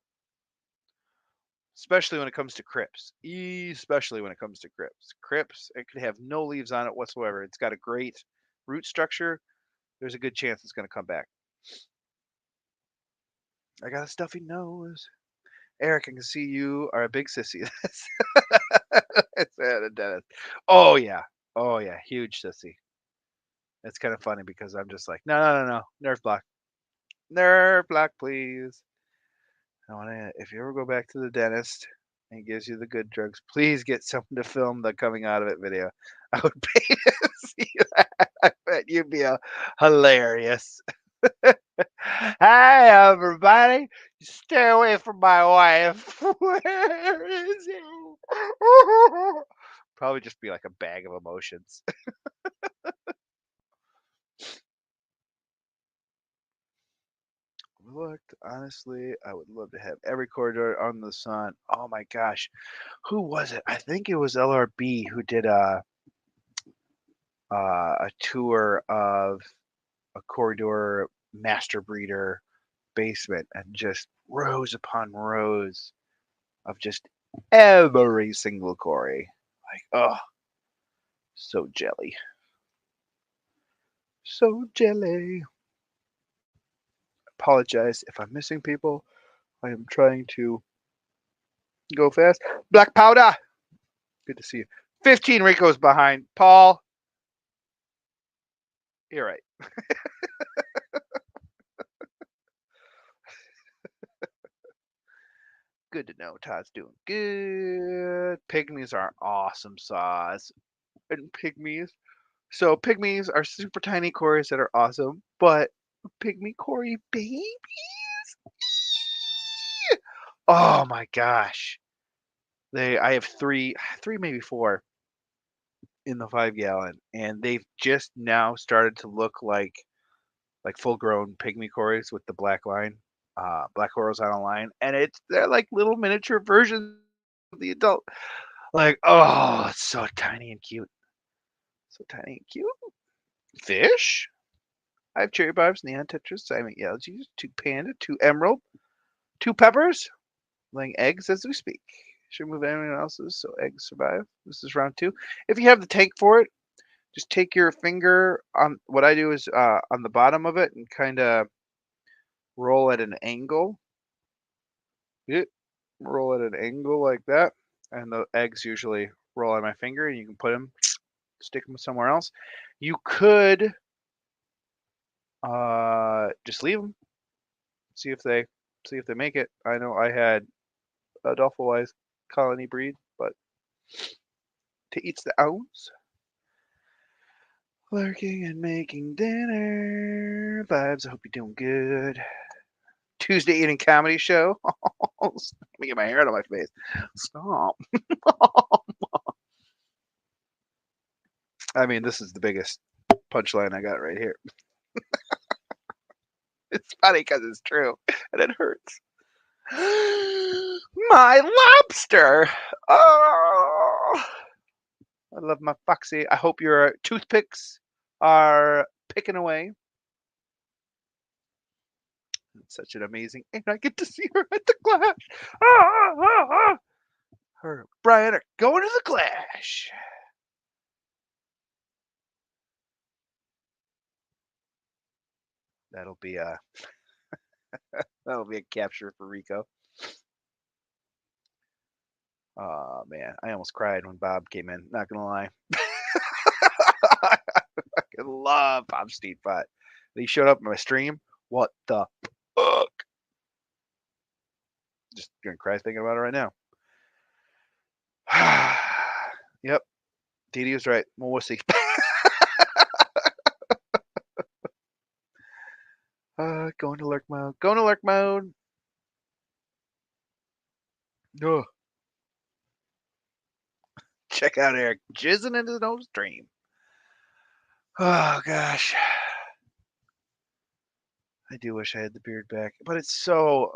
Speaker 1: Especially when it comes to crypts. Especially when it comes to crypts. Crypts, it could have no leaves on it whatsoever. It's got a great root structure. There's a good chance it's going to come back. I got a stuffy nose. Eric, I can see you are a big sissy. It's a dentist. Oh yeah. Oh yeah. Huge sissy. It's kind of funny because I'm just like, no, no, no, no. Nerve block. Nerve block, please. I want to. If you ever go back to the dentist and he gives you the good drugs, please get someone to film the coming out of it video. I would pay to see that. I bet you'd be hilarious. Hi, everybody. Stay away from my wife. Where is he? Probably just be like a bag of emotions. Looked, honestly, I would love to have every corridor on the sun. Oh my gosh. Who was it? I think it was LRB who did a tour of a corridor master breeder basement and just rows upon rows of just every single quarry. Like, oh, so jelly. So jelly. Apologize if I'm missing people. I am trying to go fast. Black powder. Good to see you. 15 Rico's behind. Paul, you're right. Good to know Todd's doing good. Pygmies are awesome sauce. And pygmies. So pygmies are super tiny cories that are awesome, but pygmy cory babies? Oh my gosh. I have three maybe four in the 5 gallon, and they've just now started to look like full grown pygmy cories with the black line, black horizontal line, and they're like little miniature versions of the adult. Like, oh, it's so tiny and cute. So tiny and cute. Fish? I have cherry barbs, neon tetras, diamond algae, two panda, two emerald, two peppers, laying eggs as we speak. Should move anyone else's so eggs survive. This is round 2. If you have the tank for it, just take your finger on what I do is on the bottom of it and kind of roll at an angle. Yeah, roll at an angle like that, and the eggs usually roll on my finger, and you can put them, stick them somewhere else. You could just leave them, see if they make it. I know I had a Doffelwise colony breed, but to each the owns. Lurking and making dinner vibes. I hope you're doing good. Tuesday eating comedy show. Let me get my hair out of my face. Stop. I mean, this is the biggest punchline I got right here. It's funny because it's true and it hurts. My lobster. Oh, I love my Foxy. I hope your toothpicks are picking away. It's such an amazing, and I get to see her at the Clash. Her and Brian are going to the Clash. That'll be a capture for Rico. Oh man, I almost cried when Bob came in. Not gonna lie. I love Bob Steedbot. He showed up in my stream. What the? Ugh. Just gonna cry thinking about it right now. Yep, Dee Dee was right. Well, we'll see. Going to lurk mode. Going to lurk mode. Ugh. Check out Eric jizzing into his nose stream. Oh gosh, I do wish I had the beard back, but it's so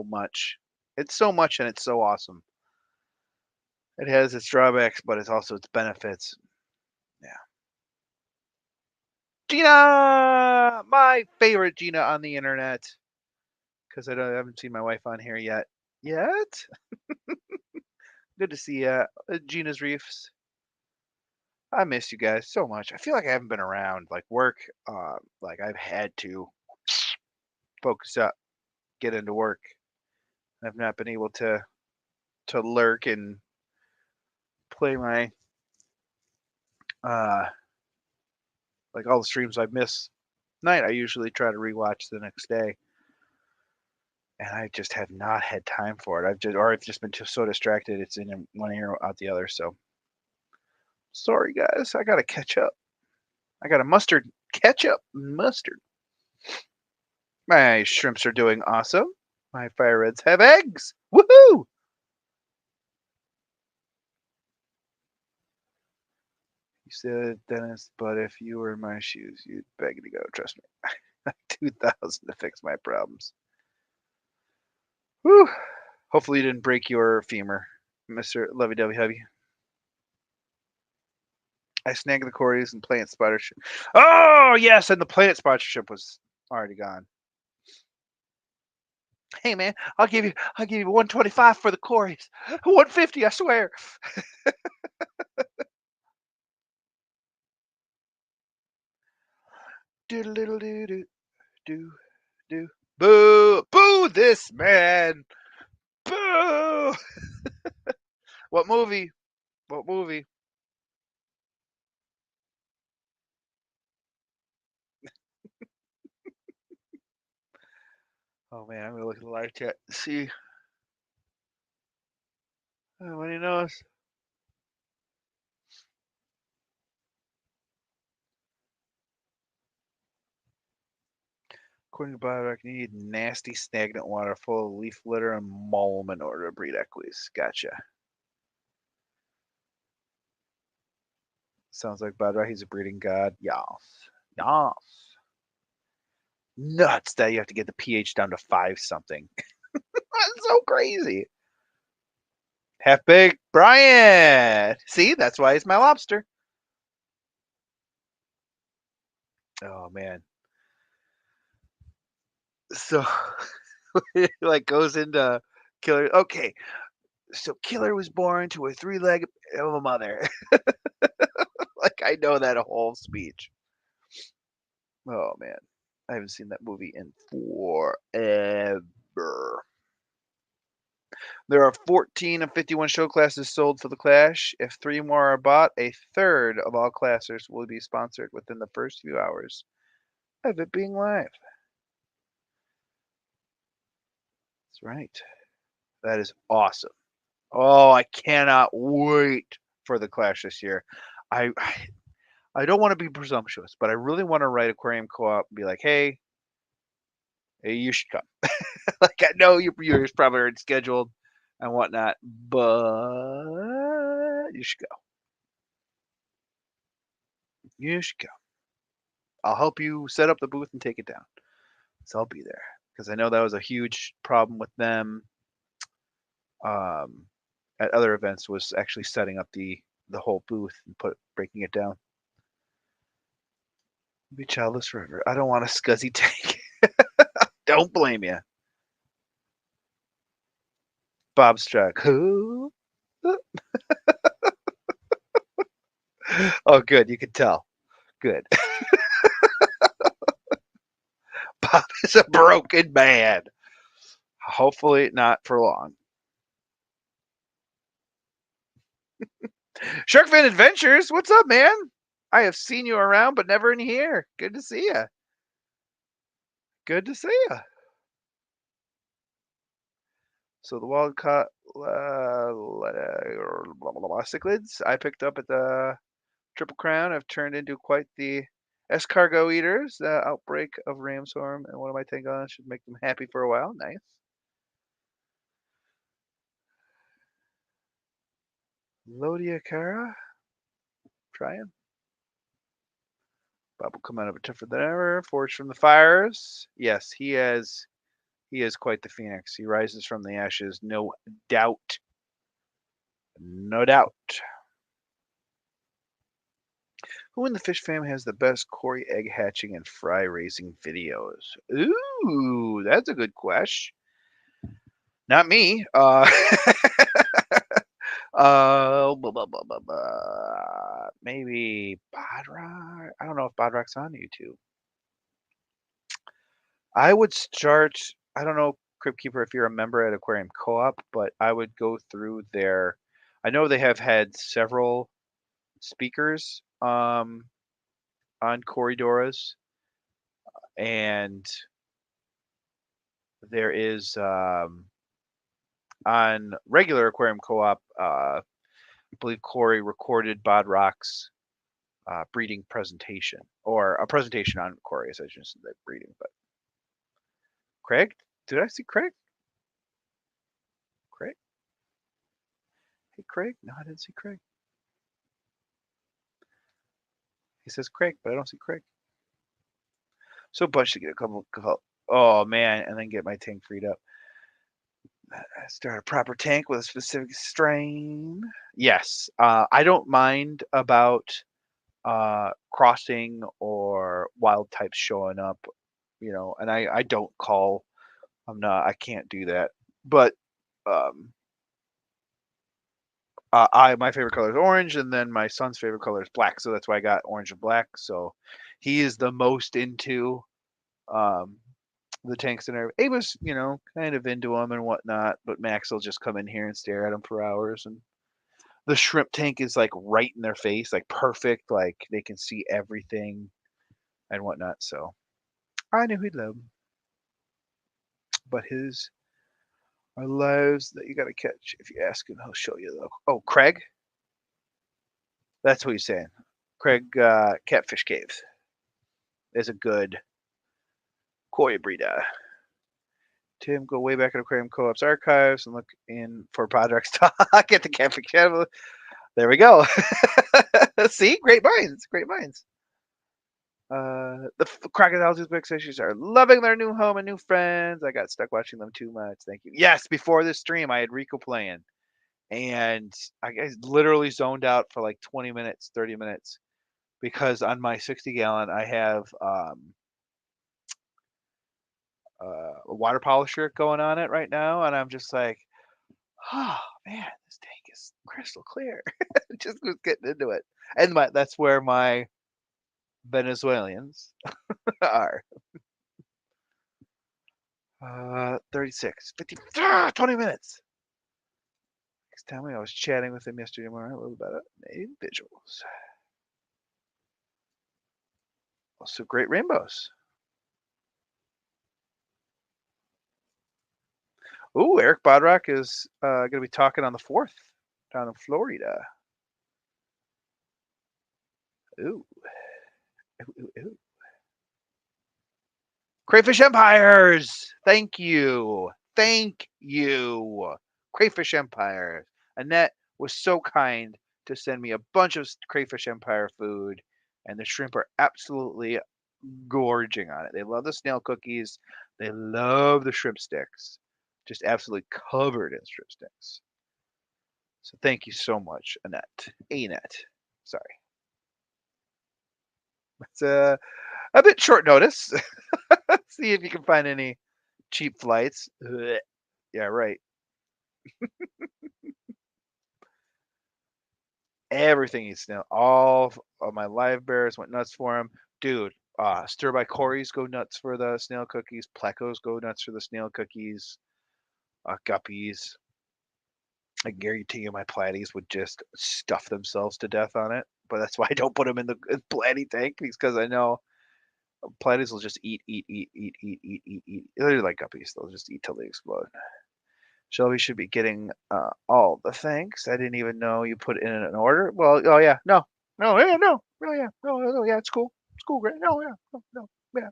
Speaker 1: much. It's so much and it's so awesome. It has its drawbacks, but it's also its benefits. Yeah. Gina, my favorite Gina on the internet, because I haven't seen my wife on here yet. Yet? Good to see you, Gina's Reefs. I miss you guys so much. I feel like I haven't been around, like work. Like I've had to focus up, get into work. I've not been able to lurk and play my uh like all the streams I miss night. I usually try to rewatch the next day, and I just have not had time for it. I've just been so distracted. It's in one ear out the other. So sorry, guys. I gotta catch up. I got a mustard ketchup mustard. My shrimps are doing awesome. My fire reds have eggs. Woohoo! You said, Dennis, but if you were in my shoes, you'd beg to go. Trust me. 2,000 to fix my problems. Whew. Hopefully you didn't break your femur, Mr. Lovey Dovey Hubby. I snagged the Corys and Planet sponsorship. Oh yes, and the Planet sponsorship was already gone. Hey man, I'll give you 125 for the Corys. 150, I swear. Doodle doodle doo doo doo doo. Boo! Boo this man! Boo! What movie? What movie? Oh man, I'm gonna look at the live chat. See. What do you know? According to Biodoc, you need nasty stagnant water full of leaf litter and mulm in order to breed equies. Gotcha. Sounds like Biodoc, he's a breeding god. Yas. Yas. Nuts that you have to get the pH down to 5 something. That's so crazy. Half baked Brian. See, that's why he's my lobster. Oh man. So it like goes into Killer. Okay, so Killer was born to a 3-legged of a mother. Like I know that whole speech. Oh man, I haven't seen that movie in forever. There are 14 of 51 show classes sold for the Clash. If 3 more are bought, a third of all classers will be sponsored within the first few hours of it being live. That's right. That is awesome. Oh, I cannot wait for the Clash this year. I don't want to be presumptuous, but I really want to write Aquarium Co-op and be like, hey, you should come. Like I know yours probably already scheduled and whatnot, but you should go. You should go. I'll help you set up the booth and take it down. So I'll be there because I know that was a huge problem with them um, at other events was actually setting up the whole booth and breaking it down. Be childless forever. I don't want a scuzzy tank. Don't blame you. Bob Struck. Who? Oh, good. You could tell. Good. Bob is a broken man. Hopefully not for long. Sharkfin Adventures, what's up, man? I have seen you around, but never in here. Good to see you. Good to see you. So the wild caught cichlids I picked up at the Triple Crown have turned into quite the escargot eaters. The outbreak of ramshorn and one of my tangons should make them happy for a while. Nice. Lodiacara, trying. Bob will come out of it tougher than ever. Forged from the fires. Yes, he has. He is quite the phoenix. He rises from the ashes, no doubt. No doubt. Who in the fish fam has the best Cory egg hatching and fry raising videos? Ooh, that's a good question. Not me. Maybe Bodrock. I don't know if Bodrock's on YouTube. I would start. I don't know, Crypt Keeper, if you're a member at Aquarium Co-op, but I would go through their. I know they have had several speakers on Corridoras, and there is on regular Aquarium Co-op. I believe Corey recorded Bodrock's breeding presentation, or a presentation on Corey, as I just said, breeding. But Craig, did I see Craig? Craig? Hey, Craig? No, I didn't see Craig. He says Craig, but I don't see Craig. So Bush to get a couple. Oh man, and then get my tank freed up. Start a proper tank with a specific strain. Yes, I don't mind about crossing or wild types showing up. And I don't call. I can't do that. But um, my favorite color is orange, and then my son's favorite color is black. So that's why I got orange and black. So he is the most into um, the tanks and everything. Ava's, kind of into them and whatnot, but Max will just come in here and stare at them for hours. And the shrimp tank is like right in their face, like perfect, like they can see everything and whatnot. So I knew he'd love 'em. But his are lives that you got to catch. If you ask him, he'll show you though. Oh, Craig, that's what he's saying. Craig, Catfish Caves is a good koi breeder. Tim, go way back in Aquarium Co-op's archives and look in for Podrock's talk at the Catfish Channel. There we go. See, great minds, great minds. The crocodiles whose big fishes are loving their new home and new friends. I got stuck watching them too much. Thank you. Yes, before this stream, I had Rico playing, and I literally zoned out for like 20 minutes, 30 minutes, because on my 60-gallon, I have a water polisher going on it right now, and I'm just like, oh man, this tank is crystal clear. Just was getting into it, and that's where my Venezuelans are. 36, 50, 20 minutes. Next time I was chatting with him yesterday morning a little about individuals. Also great rainbows. Ooh, Eric Bodrock is going to be talking on the 4th down in Florida. Ooh. Ooh, ooh, ooh. Crayfish Empires! Thank you. Thank you. Crayfish Empires. Annette was so kind to send me a bunch of Crayfish Empire food, and the shrimp are absolutely gorging on it. They love the snail cookies. They love the shrimp sticks. Just absolutely covered in shrimp sticks. So thank you so much, Annette. Annette. Sorry. It's a bit short notice. See if you can find any cheap flights. Ugh. Yeah, right. Everything eats snail. All of my live bears went nuts for him. Dude, Stir by Corey's go nuts for the snail cookies. Plecos go nuts for the snail cookies. Guppies. I guarantee you my platies would just stuff themselves to death on it. But that's why I don't put them in the platy tank, because I know Platypus will just eat, eat, eat, eat, eat, eat, eat, eat. They're like guppies. They'll just eat till they explode. Shelby should be getting all the thanks. I didn't even know you put in an order. Well, oh yeah, no, no, yeah, no, oh yeah, no, yeah, it's cool, great. No, yeah, no, yeah.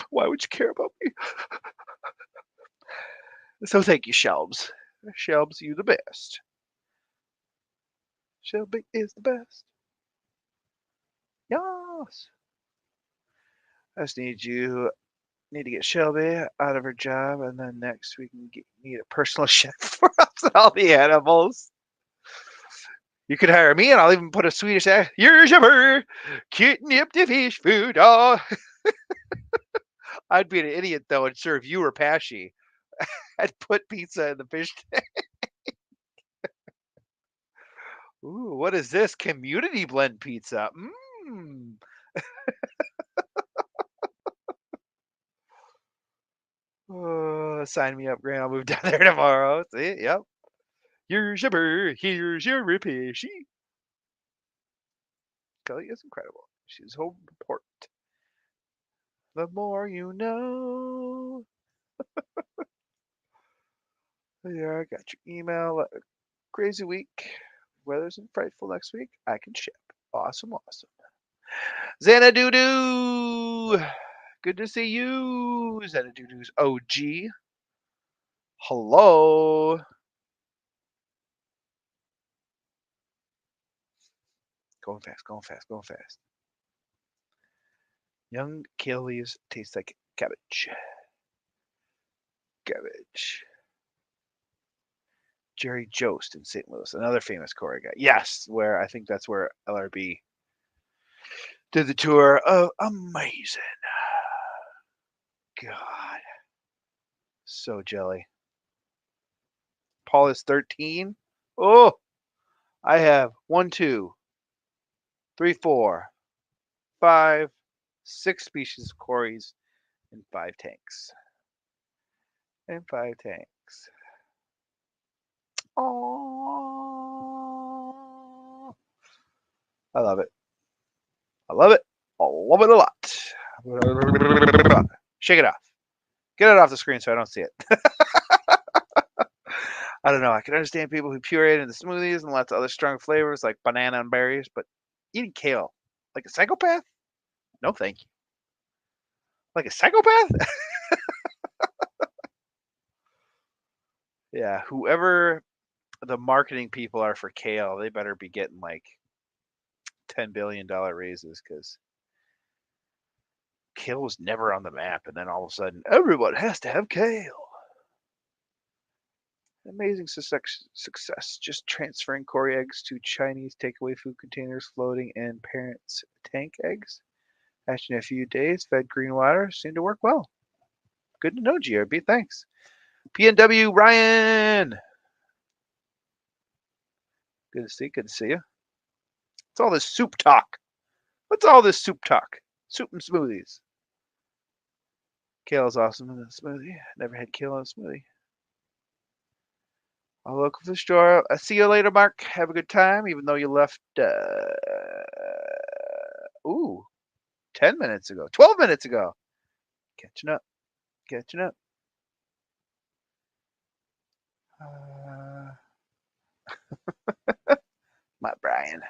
Speaker 1: Why would you care about me? So thank you, Shelbs. Shelbs, you the best. Shelby is the best. Yes. I just need to get Shelby out of her job, and then next we can need a personal chef for us and all the animals. You could hire me, and I'll even put a Swedish accent. Here's your kitten up the fish food. Oh, I'd be an idiot though and serve you Repashy. I'd put pizza in the fish tank. Ooh, what is this? Community blend pizza. Mmm. Oh, sign me up, Grant. I'll move down there tomorrow. See? Yep. Here's your Repashy. Kelly is incredible. She's so important. The more you know. Yeah, I got your email. Crazy week. Weather's frightful next week. I can ship. Awesome, awesome. Xanadu. Good to see you. Xanadudu's OG. Hello. Going fast, going fast, going fast. Young kale leaves taste like cabbage. Cabbage. Jerry Jost in St. Louis, another famous Corey guy. Yes, where I think that's where LRB did the tour. Oh, amazing. God. So jelly. Paul is 13. Oh, I have 1, 2, 3, 4, 5, 6 species of Corys and 5 tanks. And 5 tanks. Oh, I love it. I love it. I love it a lot. Shake it off. Get it off the screen so I don't see it. I don't know. I can understand people who puree it into smoothies and lots of other strong flavors like banana and berries, but eating kale like a psychopath? No, thank you. Like a psychopath? Yeah, whoever the marketing people are for kale, they better be getting like $10 billion raises because kale was never on the map, and then all of a sudden, everyone has to have kale. Amazing success. Just transferring Cory eggs to Chinese takeaway food containers floating in parents' tank eggs. Hatched in a few days, fed green water, seemed to work well. Good to know, GRB. Thanks. PNW Ryan. Good to see you. What's all this soup talk? What's all this soup talk? Soup and smoothies. Kale is awesome in a smoothie. Never had kale in a smoothie. A local fish store. See you later, Mark. Have a good time, even though you left. 10 minutes ago. 12 minutes ago. Catching up. Catching up. My Brian.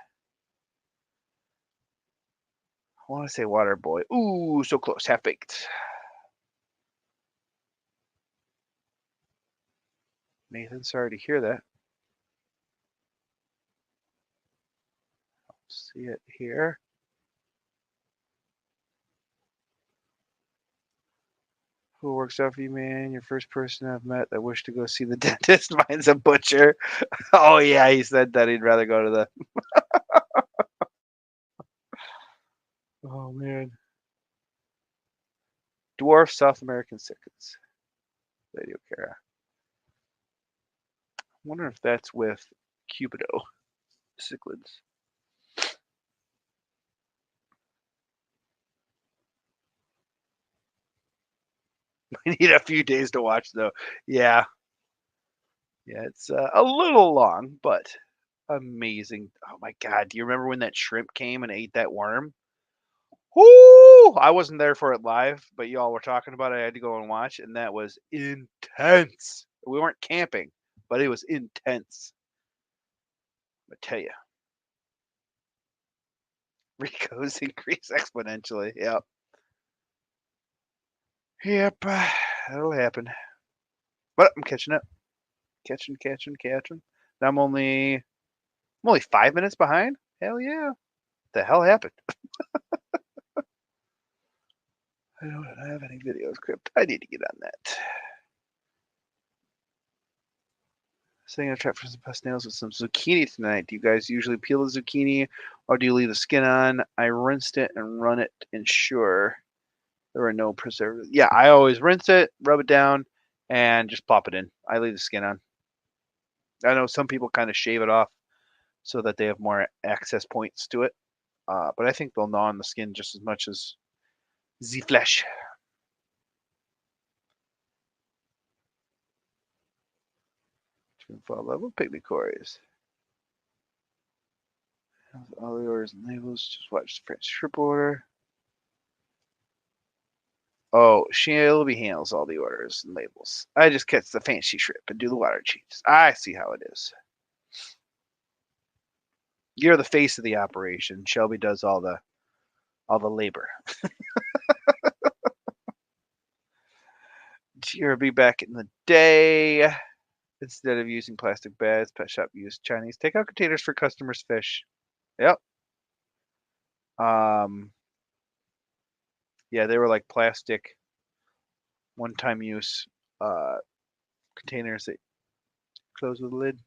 Speaker 1: I want to say water boy. Ooh, so close. Half baked. Nathan, sorry to hear that. See it here. Who works out for you, man? Your first person I've met that wished to go see the dentist. Mine's a butcher. Oh yeah, he said that he'd rather go to the. Oh man. Dwarf South American cichlids. Ladeocara. I wonder if that's with Cupido cichlids. We need a few days to watch though. Yeah. Yeah, it's a little long, but amazing. Oh my god, do you remember when that shrimp came and ate that worm? Whoo! I wasn't there for it live, but y'all were talking about it. I had to go and watch, and that was intense. We weren't camping, but it was intense. I tell you, Rico's increase exponentially. Yep. Yep. That'll happen. But I'm catching up. Catching. Now I'm only 5 minutes behind. Hell yeah. The hell happened? I don't have any video script. I need to get on that. Setting a trap for some pastilles with some zucchini tonight. Do you guys usually peel the zucchini or do you leave the skin on? I rinsed it and run it ensure there are no preservatives. Yeah, I always rinse it, rub it down, and just pop it in. I leave the skin on. I know some people kind of shave it off so that they have more access points to it, but I think they'll gnaw on the skin just as much as the flesh. Fall level picnic quarries. All the orders and labels. Just watch the French trip order. Oh, Shelby handles all the orders and labels. I just catch the fancy shrimp and do the water changes. I see how it is. You're the face of the operation. Shelby does all the labor. You'll be back in the day. Instead of using plastic bags, pet shop used Chinese takeout containers for customers' fish. Yep. Yeah, they were like plastic, one-time use containers that close with a lid.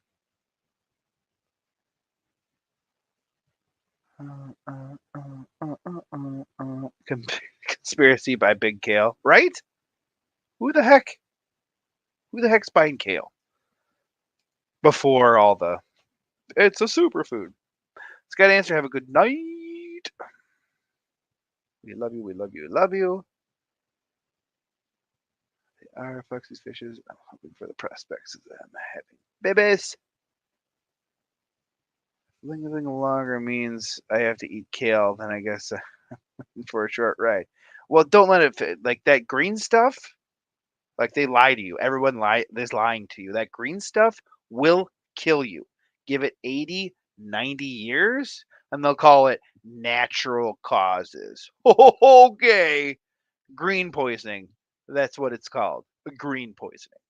Speaker 1: Conspiracy by Big Kale, right? Who the heck? Who the heck's buying kale? Before all the, it's a superfood. Scott Answer, have a good night. We love you. We love you. We love you. They are Foxy's fishes. I'm hoping for the prospects of them having babies. Lingering longer means I have to eat kale. Then I guess for a short ride. Well, don't let it fit. Like that green stuff. Like they lie to you. Everyone is lying to you. That green stuff will kill you. Give it 80, 90 years, and they'll call it natural causes. Okay. Green poisoning. That's what it's called. Green poisoning.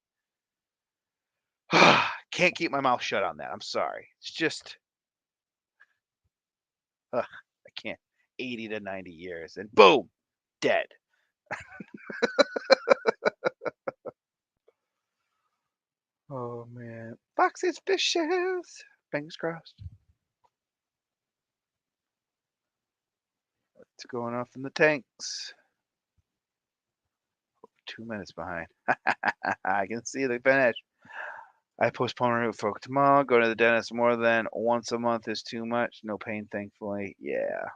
Speaker 1: Can't keep my mouth shut on that. I'm sorry. It's just, I can't. 80 to 90 years, and boom, dead. Oh man. Foxy's fishes. Fingers crossed. It's going off in the tanks. 2 minutes behind. I can see the finish. I postpone route for tomorrow. Go to the dentist more than once a month is too much. No pain, thankfully. Yeah.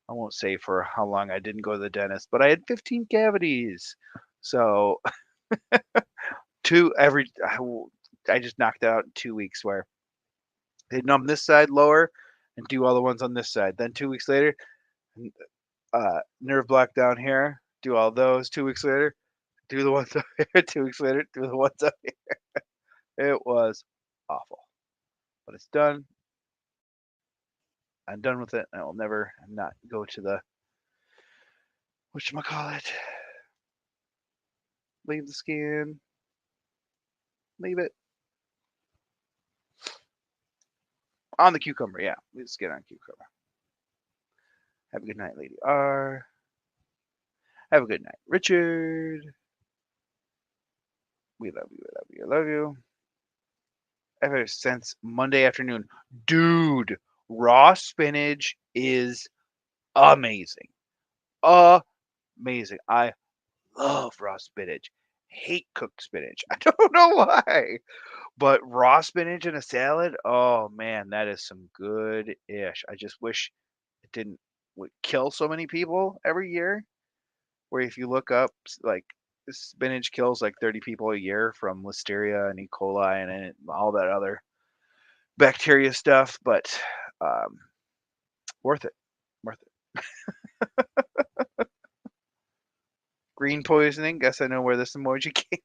Speaker 1: I won't say for how long I didn't go to the dentist, but I had 15 cavities. So two every I just knocked out in 2 weeks where they numb this side lower and do all the ones on this side. Then 2 weeks later, nerve block down here, do all those. 2 weeks later, do the ones up here. 2 weeks later, do the ones up here. It was awful, but it's done. I'm done with it. I will never not go to the whatchamacallit. Leave the skin. Leave it on the cucumber. Yeah, leave the skin on cucumber. Have a good night, Lady R. Have a good night, Richard. We love you. We love you. I love you. Ever since Monday afternoon, dude, raw spinach is amazing. Amazing. I love raw spinach. Hate cooked spinach. I don't know why. But raw spinach in a salad, oh man, that is some good ish. I just wish it didn't would kill so many people every year. Where if you look up, like spinach kills like 30 people a year from listeria and E. coli and all that other bacteria stuff. But um, worth it, worth it. Green poisoning. Guess I know where this emoji came.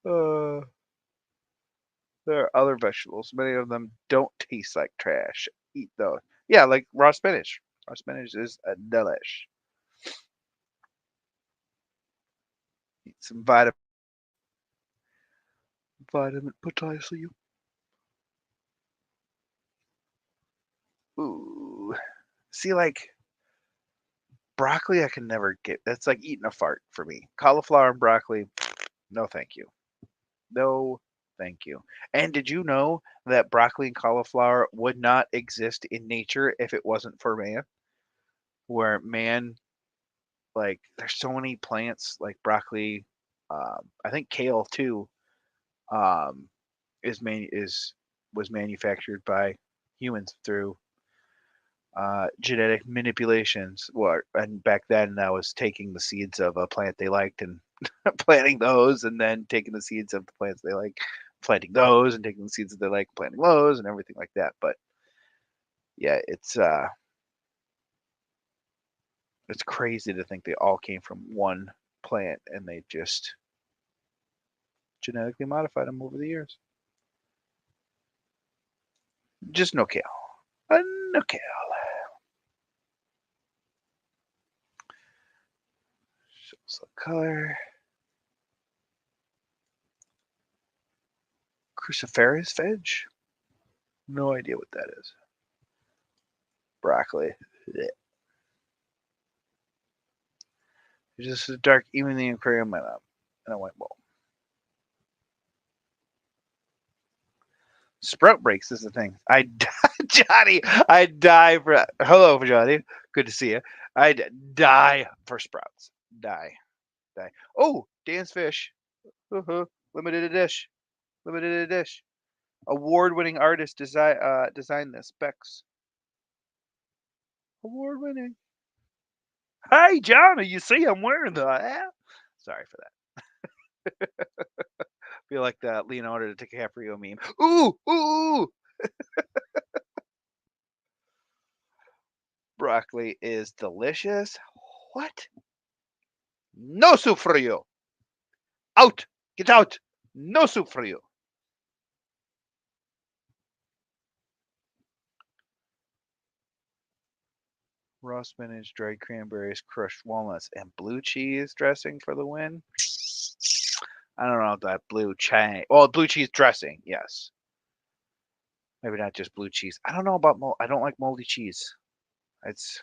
Speaker 1: Uh, there are other vegetables. Many of them don't taste like trash. Eat those. Yeah, like raw spinach. Raw spinach is a delish. Eat some vitamin potassium. Ooh. See, like broccoli, I can never get. That's like eating a fart for me. Cauliflower and broccoli, no, thank you. No, thank you. And did you know that broccoli and cauliflower would not exist in nature if it wasn't for man? Where man, like, there's so many plants like broccoli. I think kale too. Um, is was manufactured by humans through genetic manipulations. And back then that was taking the seeds of a plant they liked and planting those, and then taking the seeds of the plants they like, planting those, and taking the seeds that they like, planting those, and everything like that. But yeah, it's crazy to think they all came from one plant and they just genetically modified them over the years. Just no kale. No kale. Shows the color. Cruciferous veg? No idea what that is. Broccoli. Blech. It's just a dark, even in the aquarium, and a white bowl. Sprout breaks is the thing. Johnny, I die for. Hello, Johnny. Good to see you. I'd die for sprouts. Die, die. Oh, Dan's fish. Uh-huh. Limited edition. Limited edition. Award-winning artist designed this. Bex. Award-winning. Hey, Johnny, you see I'm wearing the hat? Sorry for that. Feel like that Leonardo DiCaprio meme. Ooh, ooh. Broccoli is delicious. What? No soup for you. Out. Get out. No soup for you. Raw spinach, dried cranberries, crushed walnuts, and blue cheese dressing for the win. I don't know if that blue cheese. Well, blue cheese dressing, yes. Maybe not just blue cheese. I don't know about I don't like moldy cheese. It's.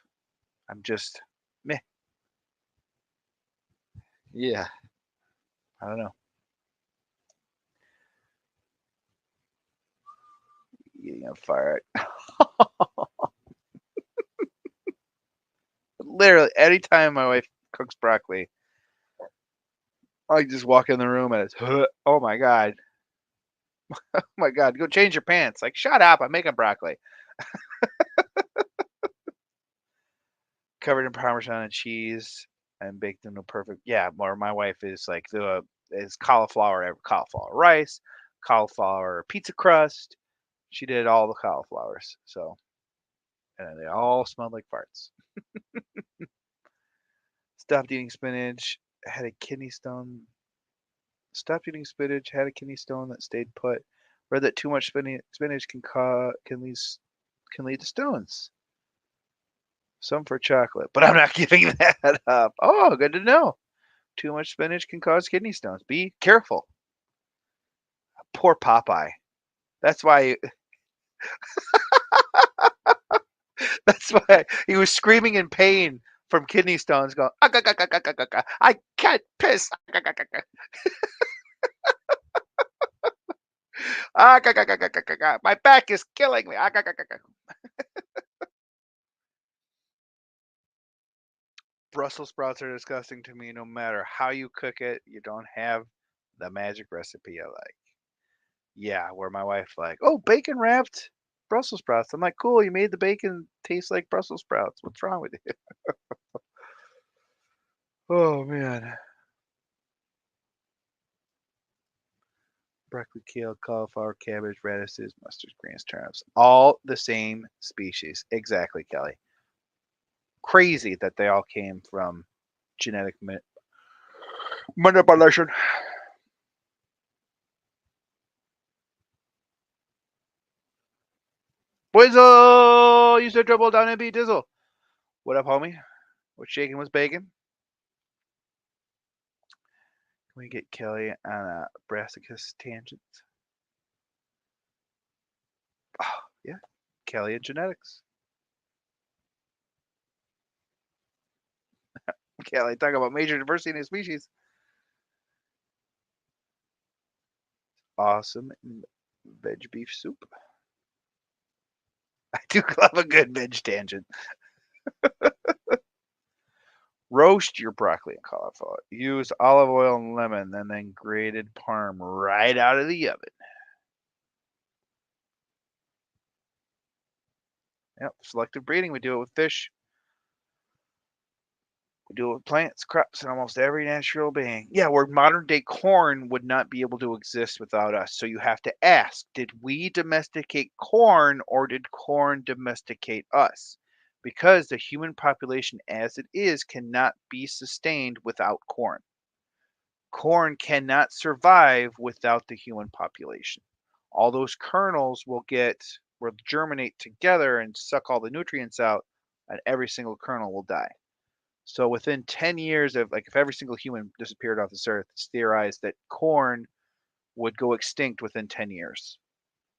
Speaker 1: I'm just meh. Yeah. I don't know. Eating a fire. Literally, anytime my wife cooks broccoli, I just walk in the room and it's, oh my god, oh my god, go change your pants. Like, shut up, I'm making broccoli. Covered in Parmesan and cheese and baked into perfect. Yeah, or my wife is like the is cauliflower rice, cauliflower pizza crust. She did all the cauliflowers, so and they all smelled like farts. Stopped eating spinach, had a kidney stone. Stopped eating spinach, had a kidney stone that stayed put. Read that too much spinach can lead to stones. Some for chocolate, but I'm not giving that up. Oh, good to know. Too much spinach can cause kidney stones. Be careful. Poor Popeye. That's why. That's why he was screaming in pain from kidney stones. Going, "Ah, I can't piss. My back is killing me." Brussels sprouts are disgusting to me. No matter how you cook it, you don't have the magic recipe I like. Yeah, where my wife like, oh, bacon wrapped Brussels sprouts. I'm like, cool, you made the bacon taste like Brussels sprouts. What's wrong with you? Oh man. Broccoli, kale, cauliflower, cabbage, radishes, mustard, greens, turnips. All the same species. Exactly, Kelly. Crazy that they all came from genetic manipulation. Boyzo! You said trouble down and be dizzle. What up, homie? What's shaking was bacon? Can we get Kelly on a brassicas tangent? Oh, yeah. Kelly and genetics. Kelly, talk about major diversity in the species. Awesome veg beef soup. I do love a good veg tangent. Roast your broccoli and cauliflower. Use olive oil and lemon, and then grated parm right out of the oven. Yep, selective breeding. We do it with fish. We do it with plants, crops, and almost every natural being. Yeah, where modern day corn would not be able to exist without us. So you have to ask, did we domesticate corn or did corn domesticate us? Because the human population as it is cannot be sustained without corn. Corn cannot survive without the human population. All those kernels will germinate together and suck all the nutrients out, and every single kernel will die. So within 10 years of like if every single human disappeared off this earth, it's theorized that corn would go extinct within 10 years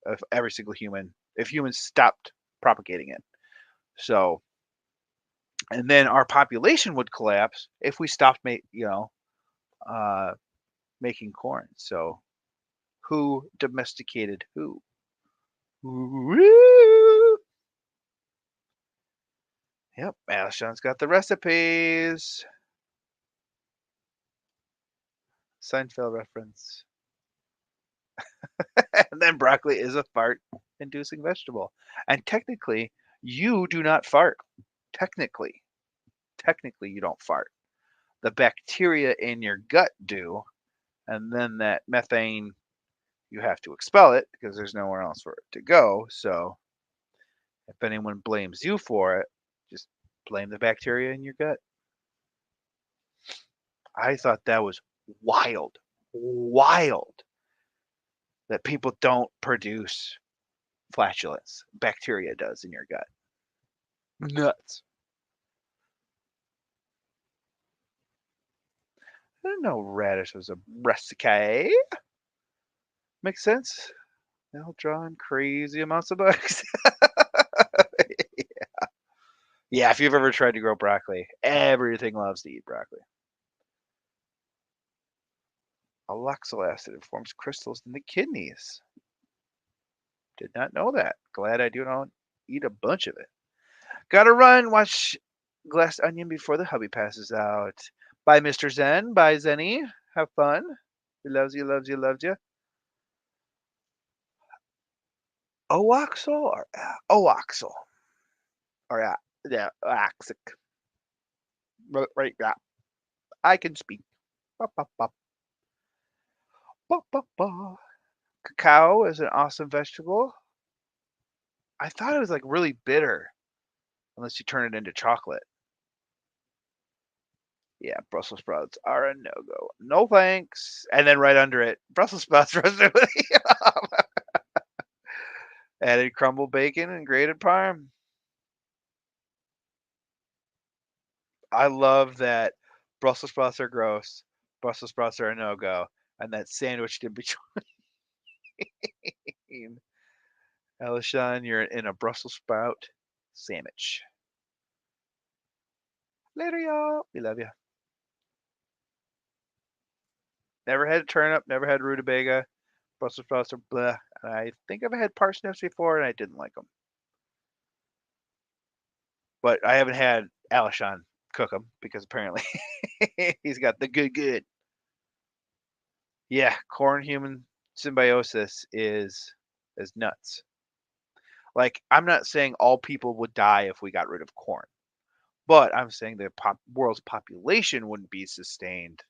Speaker 1: of every single human if humans stopped propagating it. So and then our population would collapse if we stopped uh, making corn. So who domesticated who? Woo! Yep, Alshon's got the recipes. Seinfeld reference. And then broccoli is a fart-inducing vegetable. And technically, you do not fart. Technically, you don't fart. The bacteria in your gut do, and then that methane, you have to expel it because there's nowhere else for it to go. So if anyone blames you for it, just blame the bacteria in your gut. I thought that was wild, wild that people don't produce flatulence. Bacteria does in your gut. Nuts. I didn't know radish was a brassicae. Makes sense. They'll draw in crazy amounts of bugs. Yeah, if you've ever tried to grow broccoli, everything loves to eat broccoli. Aloxyl acid, it forms crystals in the kidneys. Did not know that. Glad I do not eat a bunch of it. Gotta run. Watch Glass Onion before the hubby passes out. Bye, Mr. Zen. Bye, Zenny. Have fun. He loves you, loves you, loves you. Oaxal or Oaxal? Or yeah, Oaxic. Right, yeah. I can speak. Ba, ba, ba, ba, ba, ba. Cacao is an awesome vegetable. I thought it was like really bitter, unless you turn it into chocolate. Yeah, Brussels sprouts are a no-go. No thanks. And then right under it, Brussels sprouts roasted with added crumbled bacon and grated parm. I love that Brussels sprouts are gross, Brussels sprouts are a no-go, and that sandwiched in between. Alishon, you're in a Brussels sprout sandwich. Later, y'all. We love you. Never had turnip, never had rutabaga. Brussels sprouts are blah. And I think I've had parsnips before, and I didn't like them. But I haven't had Alishon cook them because apparently he's got the good. Yeah, corn human symbiosis is nuts. Like I'm not saying all people would die if we got rid of corn, but I'm saying the world's population wouldn't be sustained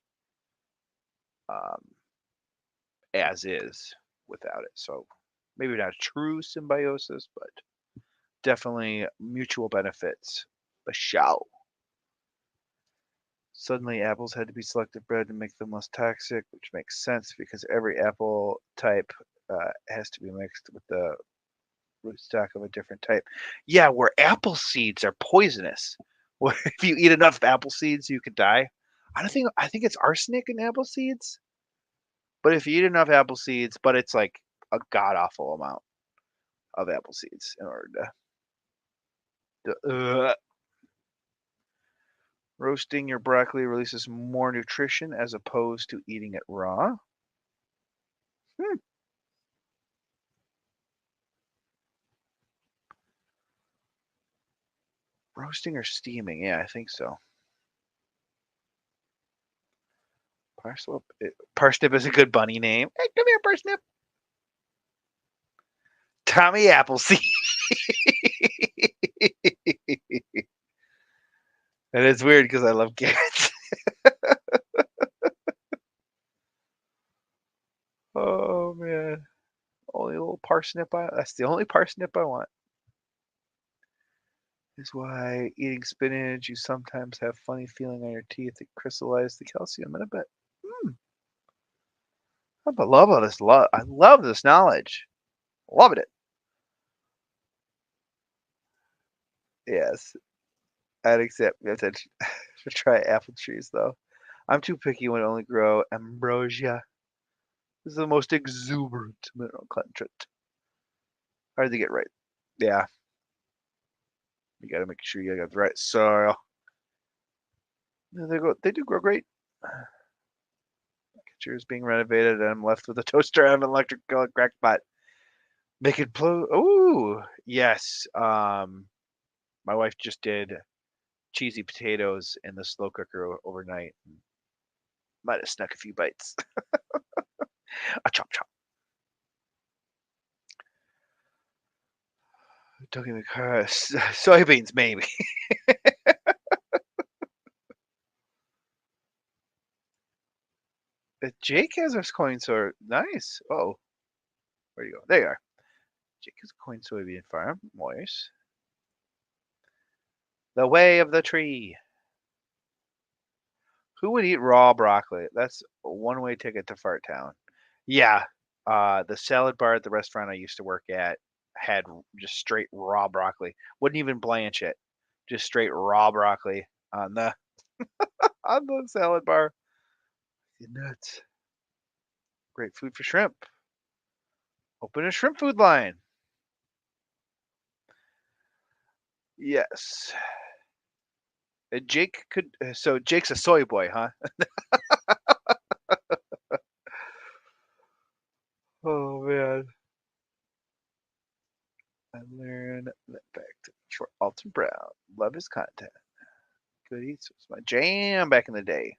Speaker 1: um, as is without it. So maybe not true symbiosis, but definitely mutual benefits. But shall. Suddenly, apples had to be selective bred to make them less toxic, which makes sense because every apple type has to be mixed with the rootstock of a different type. Yeah, where apple seeds are poisonous. Where if you eat enough apple seeds, you could die. I think it's arsenic in apple seeds. But if you eat enough apple seeds, but it's like a god awful amount of apple seeds in order to roasting your broccoli releases more nutrition as opposed to eating it raw. Hmm. Roasting or steaming? Yeah, I think so. Parsnip. Parsnip is a good bunny name. Hey, come here, Parsnip. Tommy Appleseed. And it's weird because I love carrots. Oh man, only a little parsnip. That's the only parsnip I want. Is why eating spinach, you sometimes have funny feeling on your teeth that crystallize the calcium in a bit. Mm, I love all this. I love this knowledge. Loving it. Yes, I'd accept if to try apple trees though. I'm too picky when I only grow ambrosia. This is the most exuberant mineral content. Hard to get right. Yeah, you got to make sure you got the right soil. Yeah, they do grow great. Kitchen is being renovated, and I'm left with a toaster oven, electric crack pot. Make it blow. Ooh, yes. My wife just did cheesy potatoes in the slow cooker overnight. Might have snuck a few bites. A chop chop. Don't get me soybeans maybe. Jake has his coin so nice. Oh, where you go? There you are. Jake has a coin soybean farm. Moist. The way of the tree. Who would eat raw broccoli? That's a one-way ticket to Fart Town. Yeah, the salad bar at the restaurant I used to work at had just straight raw broccoli. Wouldn't even blanch it. Just straight raw broccoli on the on the salad bar. You nuts. Great food for shrimp. Open a shrimp food line. Yes. Jake could. So Jake's a soy boy, huh? Oh man. I learned that fact for Alton Brown. Love his content. Good eats was my jam back in the day.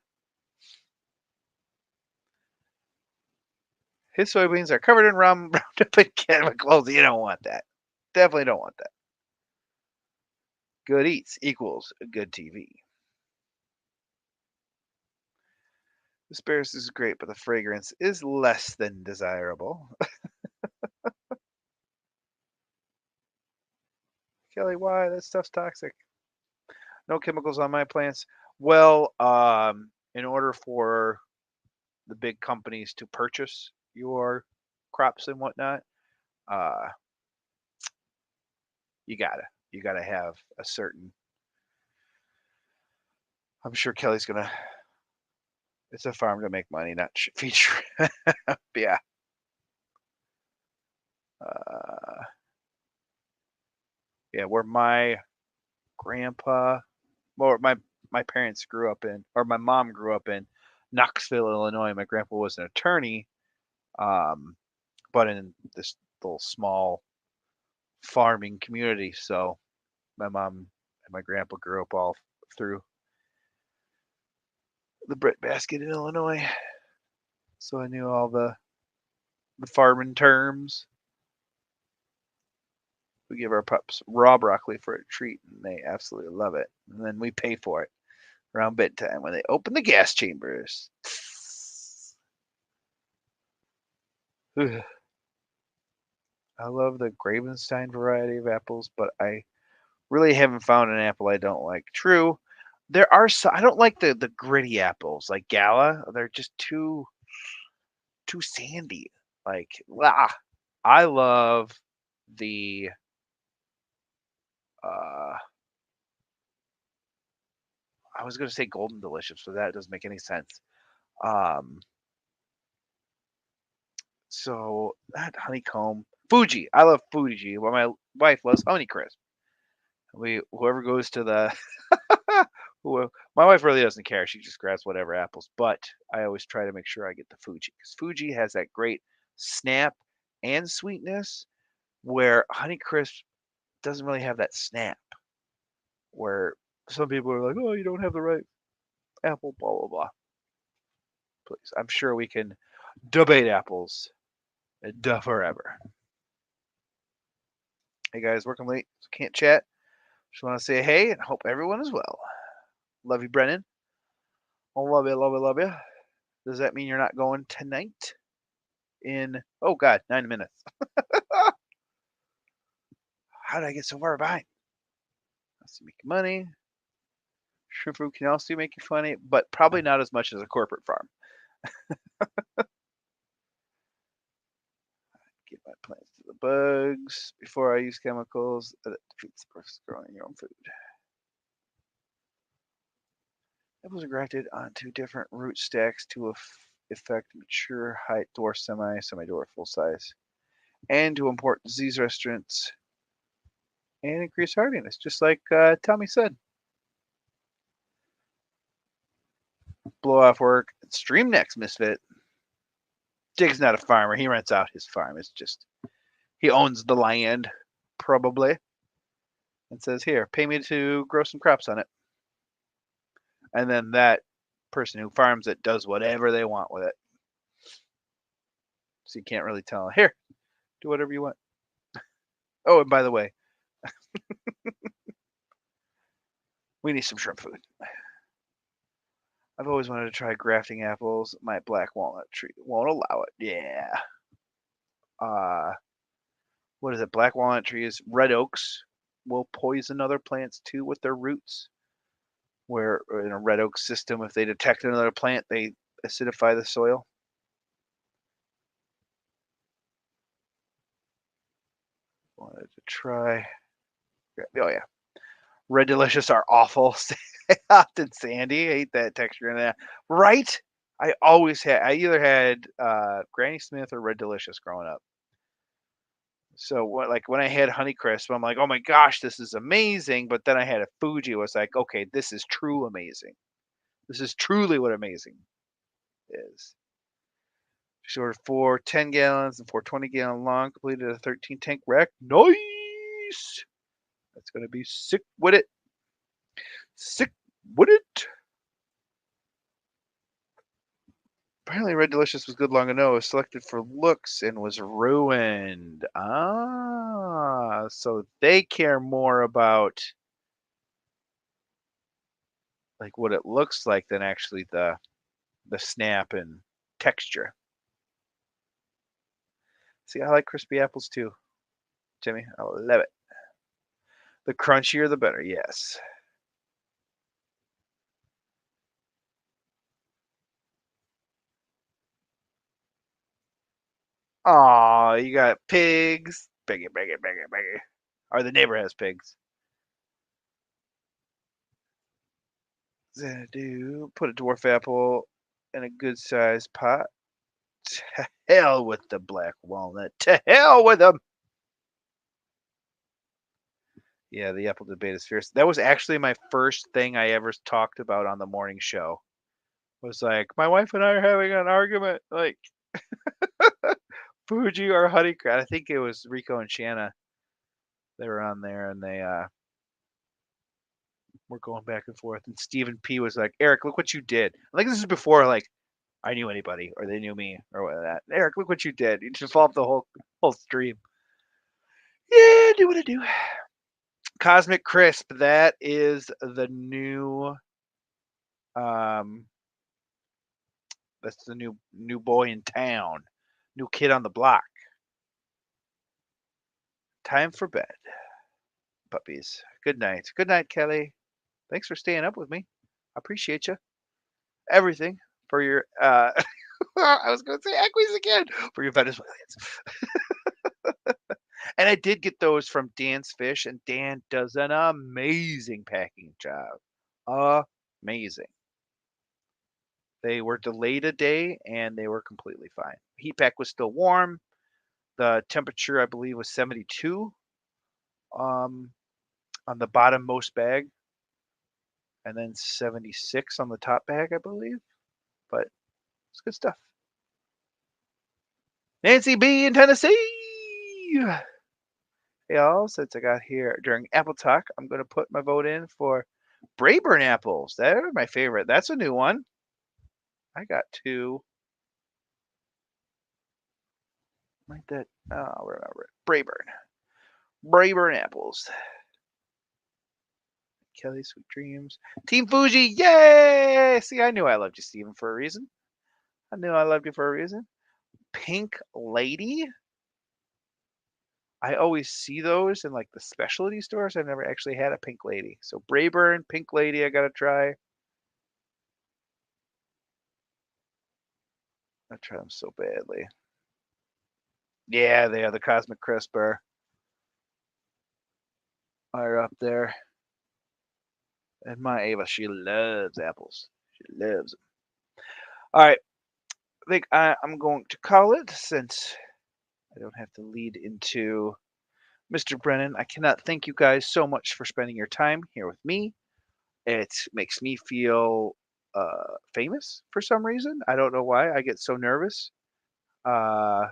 Speaker 1: His soybeans are covered in Roundup and chemicals. You don't want that. Definitely don't want that. Good eats equals good TV. Asparagus is great, but the fragrance is less than desirable. Kelly, why? That stuff's toxic. No chemicals on my plants. Well, in order for the big companies to purchase your crops and whatnot, uh, you gotta you gotta have a certain. I'm sure Kelly's gonna. It's a farm to make money, not feature. Yeah. Uh, yeah, where my grandpa, or my parents grew up in, or my mom grew up in Knoxville, Illinois. My grandpa was an attorney, um, but in this little small farming community. So my mom and my grandpa grew up all through the breadbasket in Illinois. So I knew all the farming terms. We give our pups raw broccoli for a treat, and they absolutely love it. And then we pay for it around bedtime when they open the gas chambers. I love the Gravenstein variety of apples, but I really haven't found an apple I don't like. True, there are some. I don't like the gritty apples like Gala. They're just too sandy. Like, I love the uh I was gonna say Golden Delicious, but that doesn't make any sense. Um so that honeycomb Fuji. I love Fuji. Well, my wife loves Honeycrisp. Whoever goes to the my wife really doesn't care. She just grabs whatever apples, but I always try to make sure I get the Fuji because Fuji has that great snap and sweetness where Honeycrisp doesn't really have that snap. Where some people are like, "Oh, you don't have the right apple," blah blah blah. Please, I'm sure we can debate apples forever. Hey guys, working late, so can't chat. Just want to say hey and hope everyone is well. Love you, Brennan. I love you, love you, love you. Does that mean you're not going tonight? In oh god, 9 minutes. How did I get so far behind? Let's make money. Shrimp food can also make you funny, but probably not as much as a corporate farm. Get my plants to the bugs before I use chemicals that defeats the purpose of growing your own food. Apples are grafted onto different root stacks to effect mature height, dwarf, semi-dwarf, full size, and to import disease resistance and increase hardiness, just like Tommy said. Blow off work. Stream next, Misfit. Jake's not a farmer. He rents out his farm. It's just he owns the land, probably, and says, "Here, pay me to grow some crops on it." And then that person who farms it does whatever they want with it. So you can't really tell. Here, do whatever you want. Oh, and by the way, we need some shrimp food. I've always wanted to try grafting apples. My black walnut tree won't allow it. Yeah. What is it? Black walnut trees, red oaks will poison other plants too with their roots. Where in a red oak system, if they detect another plant, they acidify the soil. Wanted to try. Oh yeah, Red Delicious are awful. Hot and sandy. I hate that texture in that. Right? I always had. I either had Granny Smith or Red Delicious growing up. So what, like when I had Honeycrisp, I'm like, oh my gosh, this is amazing. But then I had a Fuji. It was like, okay, this is true amazing. This is truly what amazing is. She ordered 4 10 gallons and 4 20-gallon long, completed a 13 tank rack. Nice. That's gonna be sick with it. Sick with it. Apparently, Red Delicious was good long ago. It was selected for looks and was ruined. So they care more about like what it looks like than actually the snap and texture. See, I like crispy apples too, Jimmy. I love it. The crunchier, the better. Yes. Aw, you got pigs. Biggie, biggie, biggie, biggie. Or the neighbor has pigs. Xanadu, put a dwarf apple in a good sized pot. To hell with the black walnut. To hell with them. Yeah, the apple debate is fierce. That was actually my first thing I ever talked about on the morning show. Was like, my wife and I are having an argument. Like, Fuji or Honeycrisp. I think it was Rico and Shanna. They were on there and they were going back and forth. And Stephen P was like, Eric, look what you did. I think this is before like I knew anybody or they knew me or what that. Eric, look what you did. You just involved the whole stream. Yeah, do what I do. Cosmic Crisp. That is the new. Um, that's the new boy in town. New kid on the block. Time for bed, puppies. Good night. Good night, Kelly. Thanks for staying up with me. I appreciate you. Everything for your I was going to say equies again for your Venezuelans. And I did get those from Dan's Fish, and Dan does an amazing packing job. Amazing. They were delayed a day and they were completely fine. Heat pack was still warm. The temperature, I believe, was 72 um, on the bottommost bag, and then 76 on the top bag, I believe. But it's good stuff. Nancy B in Tennessee. Hey, all, since I got here during Apple Talk, I'm going to put my vote in for Brayburn apples. They're my favorite. That's a new one. I got two. Like that. I'll remember it. Brayburn. Brayburn apples. Kelly Sweet Dreams. Team Fuji. Yay! See, I knew I loved you, Steven, for a reason. I knew I loved you for a reason. Pink Lady. I always see those in like the specialty stores. I've never actually had a Pink Lady. So Brayburn, Pink Lady, I gotta try. I try them so badly. Yeah, they are. The Cosmic Crisp are up there. And my Ava, she loves apples. She loves them. All right. I think I'm going to call it since I don't have to lead into Mr. Brennan. I cannot thank you guys so much for spending your time here with me. It makes me feel famous for some reason. I don't know why. I get so nervous uh,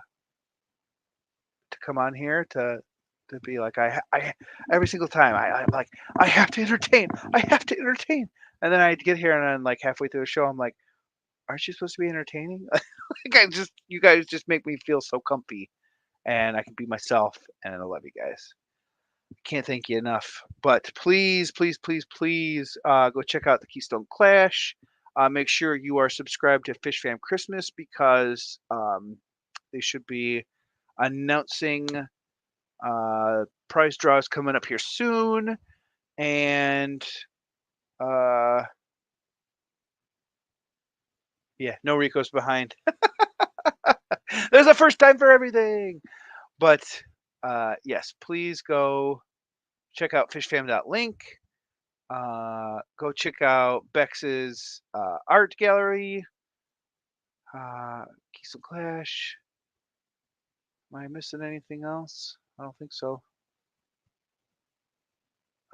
Speaker 1: to come on here to be like I every single time I'm like I have to entertain. I have to entertain. And then I get here and I'm like halfway through the show I'm like, aren't you supposed to be entertaining? Like you guys just make me feel so comfy and I can be myself and I love you guys. Can't thank you enough. But please, please, please, please go check out the Keystone Clash. Make sure you are subscribed to Fish Fam Christmas because they should be announcing prize draws coming up here soon. And yeah, no Rico's behind. There's a first time for everything. But yes, please go check out fishfam.link. Go check out Bex's art gallery. Keystone Clash. Am I missing anything else? I don't think so.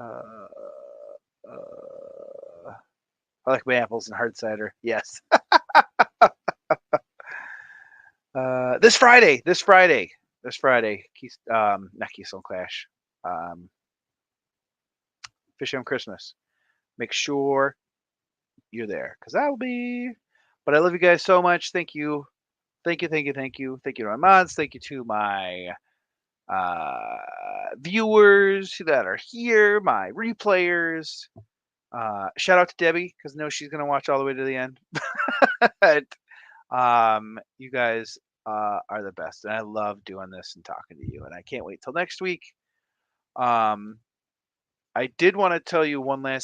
Speaker 1: Uh, I like my apples and hard cider. Yes. This Friday. Not Keystone Clash. Fish on Christmas. Make sure you're there because I will be. But I love you guys so much. Thank you. Thank you, thank you, thank you. Thank you to my mods. Thank you to my viewers that are here, my replayers. Shout out to Debbie because I know she's going to watch all the way to the end. But, you guys are the best. And I love doing this and talking to you. And I can't wait till next week. I did want to tell you one last